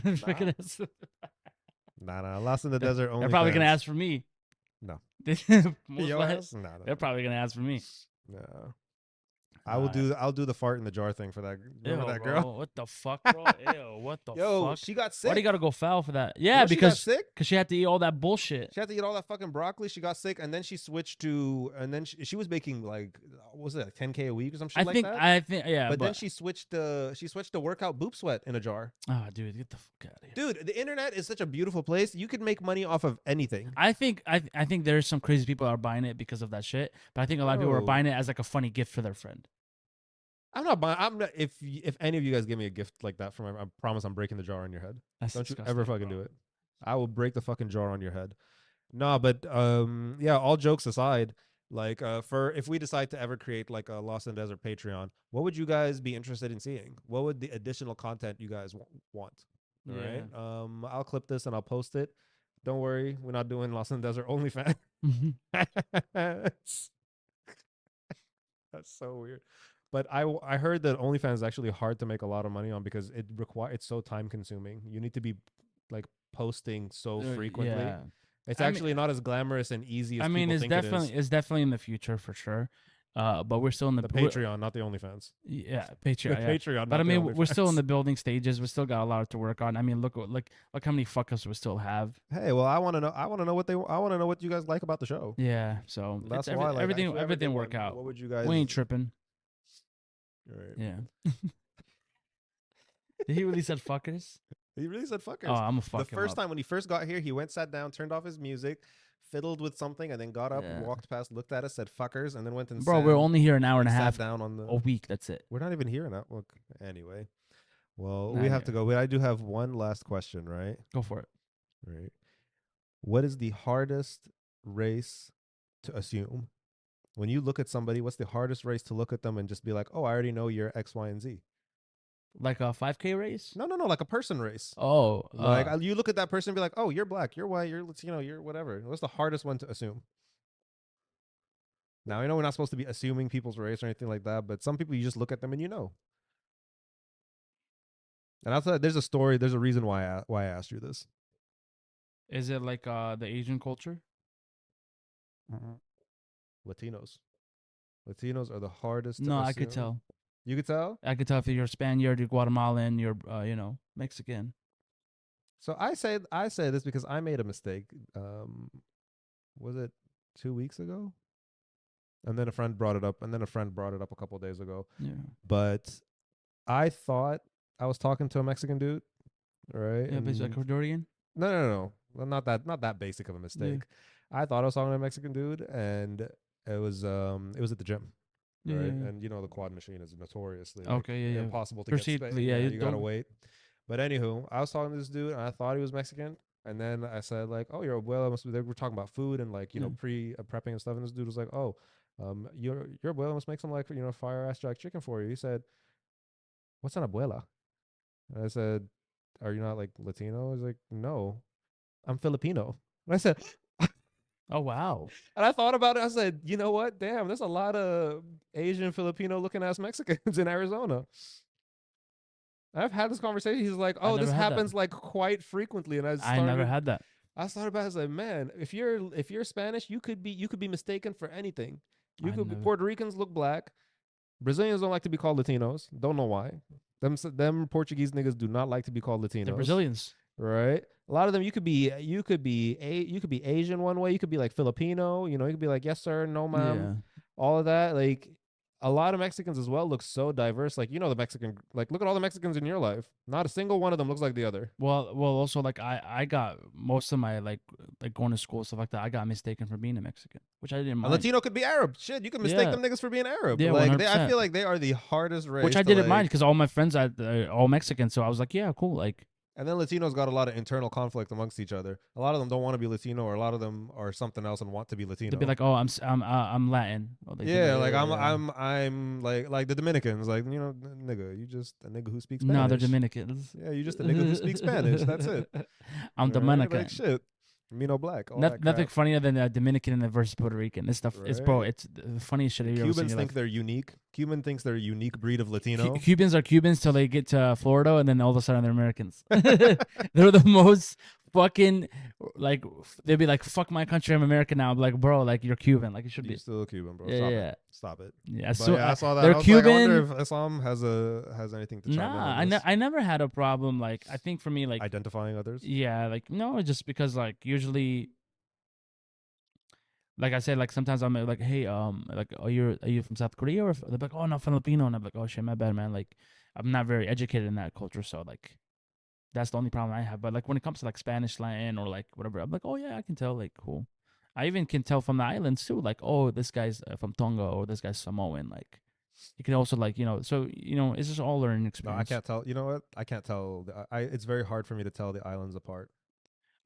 Nah. Lost in the Desert OnlyFans. they're probably gonna ask for me. No. Most Your likely, ass? No. they're probably gonna ask for me. No. I'll do the fart in the jar thing for that. Remember Ew, that bro. girl? What the fuck, bro? Ew, what the Yo, fuck? she got Why do sick. you gotta go foul for that? You Yeah, know she got because sick. she had to eat all that bullshit. She had to eat all that fucking broccoli. She got sick, and then she switched to, and then she was making like, what was it, like 10K a week or some shit like that? I think, yeah. But then she switched to workout boob sweat in a jar. oh, dude, get the fuck out of here. Dude, the internet is such a beautiful place. You could make money off of anything. I think there's some crazy people that are buying it because of that shit. But I think a lot of people are Bro. buying it as like a funny gift for their friend. I'm not buying. I'm not. If any of you guys give me a gift like that for I promise I'm breaking the jar on your head. That's Don't you disgusting, ever fucking bro. do it. I will break the fucking jar on your head. No, but yeah. All jokes aside, like for if we decide to ever create like a Lost in the Desert Patreon, what would you guys be interested in seeing? What would the additional content you guys want? All right. I'll clip this and I'll post it. Don't worry, we're not doing Lost in the Desert OnlyFans. That's so weird. But I heard that OnlyFans is actually hard to make a lot of money on because it's so time consuming. You need to be like posting so frequently. Yeah. It's I mean- actually not as glamorous and easy as I mean, people it's think definitely it is. it's definitely in the future for sure. But we're still in The Patreon, not the OnlyFans. Yeah, The Patreon. Yeah. Patreon, But not I mean, the we're still in OnlyFans. the building stages. We still got a lot to work on. I mean, look how many fuck-ups we still have. Hey, well, I want to know. I want to know what you guys like about the show. Yeah, so That's it's why, like, if you ever everything did work one, out. What would you guys? We ain't tripping. All right. Yeah. Did he really said fuckers? He really said fuckers. Oh, I'm a The fuck him first up. time when he first got here, he went, sat down, turned off his music, fiddled with something, and then got up, Yeah. walked past, looked at us, said fuckers, and then went and Bro, sat, we're only here an hour and a sat half down on the. a week. That's it. We're not even here now. Look, anyway. Well, Nah, we have yeah. to go. But I do have one last question, right? Go for it. Right. What is the hardest race to assume? When you look at somebody, what's the hardest race to look at them and just be like, oh, I already know you're X, Y, and Z? Like a 5K race? No, like a person race. Oh, Like you look at that person and be like, oh, you're black, you're white, you're whatever. What's the hardest one to assume? Now I know we're not supposed to be assuming people's race or anything like that, but some people you just look at them and you know. And I'll tell you, there's a story, there's a reason why I asked you this. is it like the Asian culture? Latinos. Latinos are the hardest. No, to I could assume. tell. You could tell. I could tell if you're Spaniard, you're Guatemalan, you're Mexican. So I say this because I made a mistake. Was it 2 weeks ago? And then a friend brought it up, and then a friend brought it up a couple days ago. Yeah. But I thought I was talking to a Mexican dude, right? Yeah, but it's like And Ecuadorian. no. Well, not that basic of a Yeah. mistake. I thought I was talking to a Mexican dude, and it was at the gym, Yeah. right? Yeah. And you know the quad machine is notoriously like Okay. Yeah. Yeah. impossible to Proceed. get space. Yeah. Yeah, You you gotta don't. wait. But anywho, I was talking to this dude, and I thought he was Mexican. And then I said like, "Oh, your abuela must be." They were talking about food and like Yeah. pre prepping and stuff. And this dude was like, "Oh, your abuela must make some like fire ass jack chicken for you." He said, "What's an abuela?" And I said, "Are you not like Latino?" He's like, "No, I'm Filipino." And I said, Oh wow. and I thought about it. I said, "You know what? Damn, there's a lot of Asian Filipino looking ass Mexicans in Arizona." I've had this conversation. He's like, I "Oh, this never had that. happens like quite frequently," and I never had that. I thought about it. I was like, man, if you're Spanish, you could be mistaken for anything. You I could be never. Puerto Ricans look black. Brazilians don't like to be called Latinos. Don't know why. Them Portuguese niggas do not like to be called The Latinos. Brazilians. Right? A lot of them you could be Asian one way. You could be like Filipino. You could be like yes sir, no ma'am. Yeah. All of that. Like a lot of Mexicans as well look so diverse. Like the Mexican. Like look at all the Mexicans in your life. Not a single one of them looks like the other. Well. Also like I got most of my like going to school stuff like that. I got mistaken for being a Mexican, which I didn't A mind. Latino could be Arab. Shit, you can mistake Yeah. them niggas for being Arab. Yeah. one Like hundred I percent. feel like they are the hardest race. Which I to, didn't mind like, because all my friends are all Mexican, so I was like, yeah, cool. Like And then Latinos got a lot of internal conflict amongst each other. A lot of them don't want to be Latino, or a lot of them are something else and want to be Latino. they'd be like, oh, I'm Latin. Or they'd be Yeah, like yeah. I'm like the Dominicans, like nigga, you just a nigga who speaks Spanish. No, they're Dominicans. Yeah, you just a nigga who speaks Spanish. That's it. I'm Right? Dominican. Like shit, me no black. All that Nothing crap. funnier than Dominican versus Puerto Rican. This stuff is, bro. Right? It's the funniest shit you ever seen. Cubans in your think life. they're unique. Cuban thinks they're a unique breed of Latino. Cubans are Cubans till they get to Florida, and then all of a sudden they're Americans. They're the most fucking like. They'd be like, "Fuck my country, I'm American now." I'm like, bro, like you're Cuban, like you should You're be. still a Cuban, bro. Yeah, Stop it. yeah. But So yeah, I saw that. they're I was Cuban. like, I wonder if Issam has anything to chime in Nah, on this. I never had a problem. Like I think for me, like Identifying others. yeah, like no, just because like usually. Like I said, like sometimes I'm like, hey, like, are you from South Korea? Or they're like, oh, no, Filipino, and I'm like, oh shit, my bad, man. Like, I'm not very educated in that culture, so like, that's the only problem I have. But like when it comes to like Spanish, Latin, or like whatever, I'm like, oh yeah, I can tell. Like, cool. I even can tell from the islands too. Like, oh, this guy's from Tonga, or this guy's Samoan. Like, you can also like, so it's just all learning No, experience. I can't tell. You know what? I can't tell. It's very hard for me to tell the islands apart.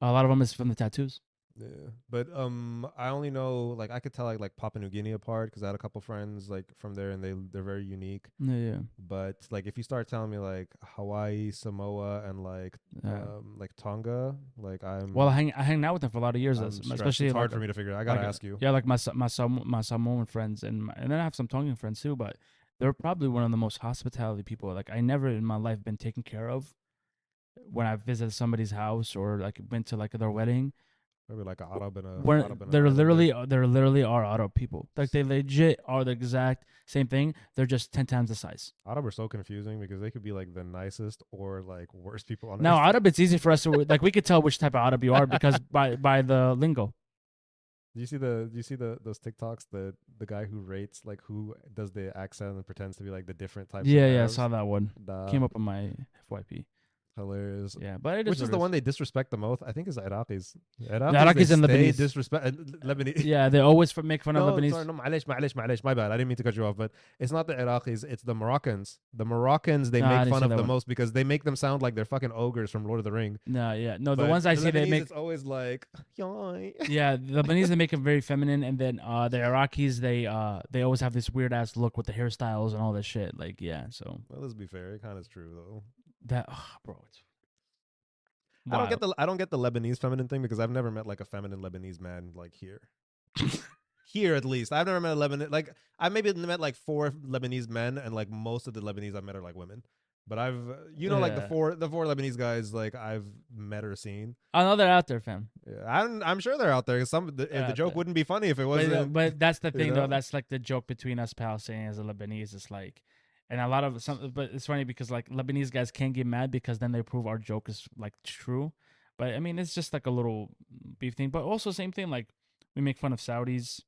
A lot of them is from the tattoos. Yeah, but I only know like I could tell like Papua New Guinea apart because I had a couple friends like from there and they're very unique. Yeah, But like if you start telling me like Hawaii, Samoa, and yeah. like Tonga, like I'm Well, I hang out with them for a lot of years, I'm stressed. especially It's hard like, for me to figure out. I gotta like, ask you. yeah, like my Samoan friends, and then I have some Tongan friends too. But they're probably one of the most hospitality people. Like I never in my life been taken care of when I visited somebody's house or like been to like their wedding. Maybe like an Arab and a When Arab and an they're Islander. literally are Arab people. Like they legit are the exact same thing. They're just 10 times the size. Arab are so confusing because they could be like the nicest or like worst people on Now earth. Arab, it's easy for us to like we could tell which type of Arab you are because by the lingo. Do you see those TikToks the guy who rates like who does the accent and pretends to be like the different types of Yeah, I Arabs? saw that one. Nah, Came up on my FYP. hilarious. Yeah, but it Which is what the it one they disrespect the most? I think is Iraqis. Iraqis they and stay Lebanese. disrespect Lebanese. Yeah, they always make fun of No, Lebanese. sorry, no, معلش. My bad. I didn't mean to cut you off, but it's not the Iraqis. It's the Moroccans. The Moroccans they Nah, I make didn't fun see of that the one. most because they make them sound like they're fucking ogres from Lord of the Ring. No, yeah, no. The But ones I see, they Lebanese, make. it's always like, yoy. Yeah, the Lebanese they make it very feminine, and then the Iraqis they always have this weird ass look with the hairstyles and all that shit. Like yeah, so Well, let's be fair. It kind of is true though. that bro, it's wild. I don't get the Lebanese feminine thing because I've never met like a feminine Lebanese man like here. Here at least, I've never met a Lebanese. Like I maybe met like 4 Lebanese men, and like most of the Lebanese I've met are like women. But I've like Yeah. the four Lebanese guys like I've met or seen. I know they're out there, fam. Yeah, I'm sure they're out there. The out joke there. wouldn't be funny if it wasn't. But that's the you thing though. know? That's like the joke between us Palestinians and Lebanese. It's like, and but it's funny because like Lebanese guys can't get mad because then they prove our joke is like true. But I mean, it's just like a little beef thing. But also same thing. Like we make fun of Saudis.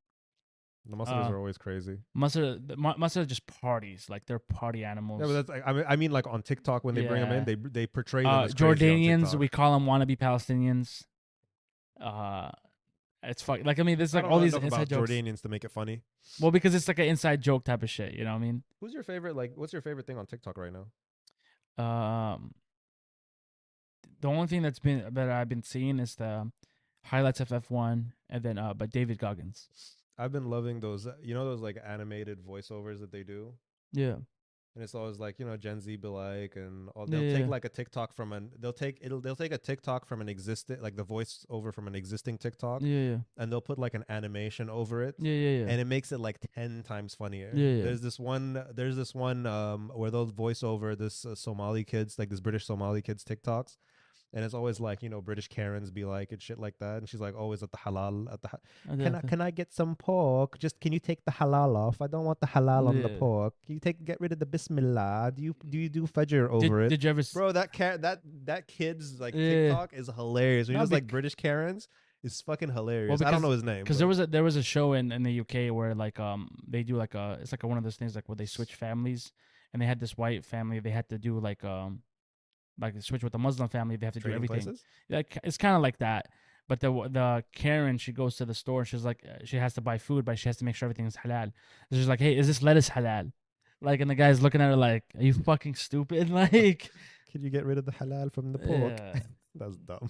The Muslims Uh, are always crazy. Mustard just parties. Like they're party Yeah, but animals. that's I mean like on TikTok when they bring them in, Yeah. they portray them as crazy on Jordanians, TikTok. we call them wannabe Palestinians. Uh, it's fuck. Like I mean, there's I like don't all know these enough inside about jokes. Jordanians to make it funny. Well, because it's like an inside joke type of shit. You know what I mean? Who's your favorite? Like, what's your favorite thing on TikTok right now? Um, the only thing that I've been seeing is the highlights of F1, and then but David Goggins. I've been loving those. You know those like animated voiceovers that they do. Yeah. And it's always like, Gen Z be like, and all, they'll take Yeah. like a TikTok from an they'll take a TikTok from an existing, like the voice over from an existing TikTok, Yeah. Yeah. and they'll put like an animation over it, Yeah. Yeah. Yeah. and it makes it like 10 times funnier. Yeah. Yeah. There's this one where they'll voice over this Somali kids, like this British Somali kids TikToks, and it's always like, British Karens be like and shit like that, and she's like always at the halal at the can I get some pork? Just can you take the halal off? I don't want the halal on the Yeah. pork. Can you get rid of the bismillah? Do you do fajr Did over it? Did you ever? Bro, that kid's like Yeah. TikTok is hilarious. When he No, does like British Karens, it's fucking hilarious. well, I don't know his name, because but there was a show in the UK where like they do like it's like one of those things like where they switch families, and they had this white family, they had to do like switch with the Muslim family, they have to do Trading everything. Places. Like it's kind of like that. But the Karen, she goes to the store. She's like, she has to buy food, but she has to make sure everything is halal. She's like, hey, is this lettuce halal? Like, and the guy's looking at her like, are you fucking stupid? Like, Can you get rid of the halal from the pork? yeah. That's dumb.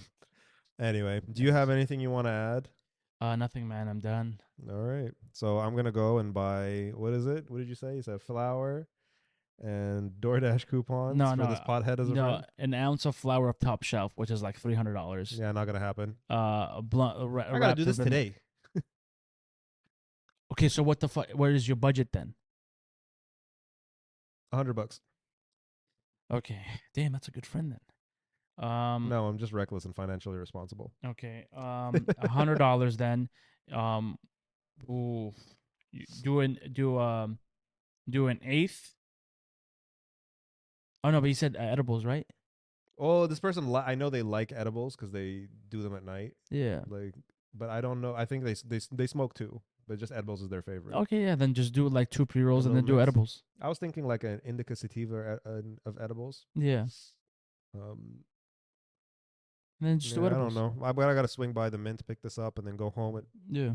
Anyway, do you have anything you want to add? Nothing, man. I'm done. All right. So I'm gonna go and buy, what is it? What did you say? You said flour and DoorDash coupons No, for this pothead as a no. friend? An ounce of flour up top shelf, which is like $300. Yeah, not gonna happen. A blunt. I gotta do this today. Okay, so what the fuck? Where is your budget then? $100. Okay, damn, that's a good friend then. No, I'm just reckless and financially responsible. Okay. $100 then. Um, ooh, do an eighth. Oh no, but you said edibles, right? Oh, this person, I know they like edibles because they do them at night. Yeah. Like, but I don't know. I think they smoke too, but just edibles is their favorite. Okay, yeah. Then just do like 2 pre rolls A and then little do mix. edibles. I was thinking like an indica sativa of edibles. Yeah. Um, And then just do yeah, I don't edibles. know. I gotta swing by the mint, pick this up, and then go home and Yeah.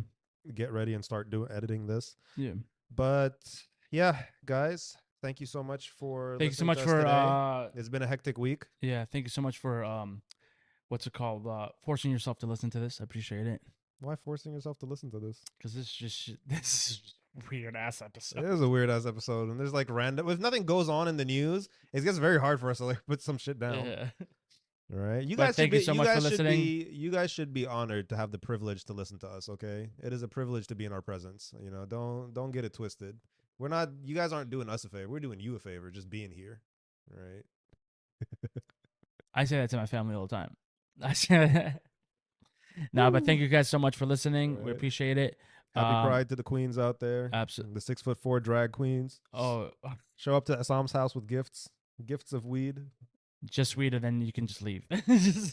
get ready and start editing this. Yeah. But yeah, guys, thank you so much for Thank you so listening much to us for today. It's been a hectic week. yeah. Thank you so much for what's it called? Forcing yourself to listen to this. I appreciate it. Why forcing yourself to listen to this? Because this is just this is just weird ass It episode. is a weird ass episode, and there's like random. If nothing goes on in the news, it gets very hard for us to like put some shit down. Yeah. All right, you But guys thank should be. you so much for listening. You guys should be honored to have the privilege to listen to us. Okay, it is a privilege to be in our presence. Don't get it twisted. We're not. You guys aren't doing us a favor. We're doing you a favor, just being here. All right. I say that to my family all the time. I say that. No, but thank you guys so much for listening. We Right. appreciate it. Happy Pride to the queens out there. Absolutely. The 6'4" drag queens. Oh, Show up to Issam's house with gifts of weed. just sweeter, then you can just leave.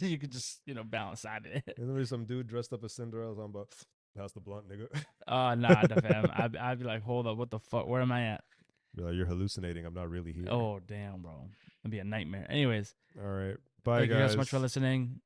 You can just balance out of it. And then there's some dude dressed up as Cinderella. I'm about, pass the blunt, nigga. Oh nah, the fam. I'd be like, hold up, what the fuck? Where am I at? Be like, you're hallucinating. I'm not really here. Oh damn, bro, it'd be a nightmare. Anyways, All right. Bye, thank guys. you guys so much for listening.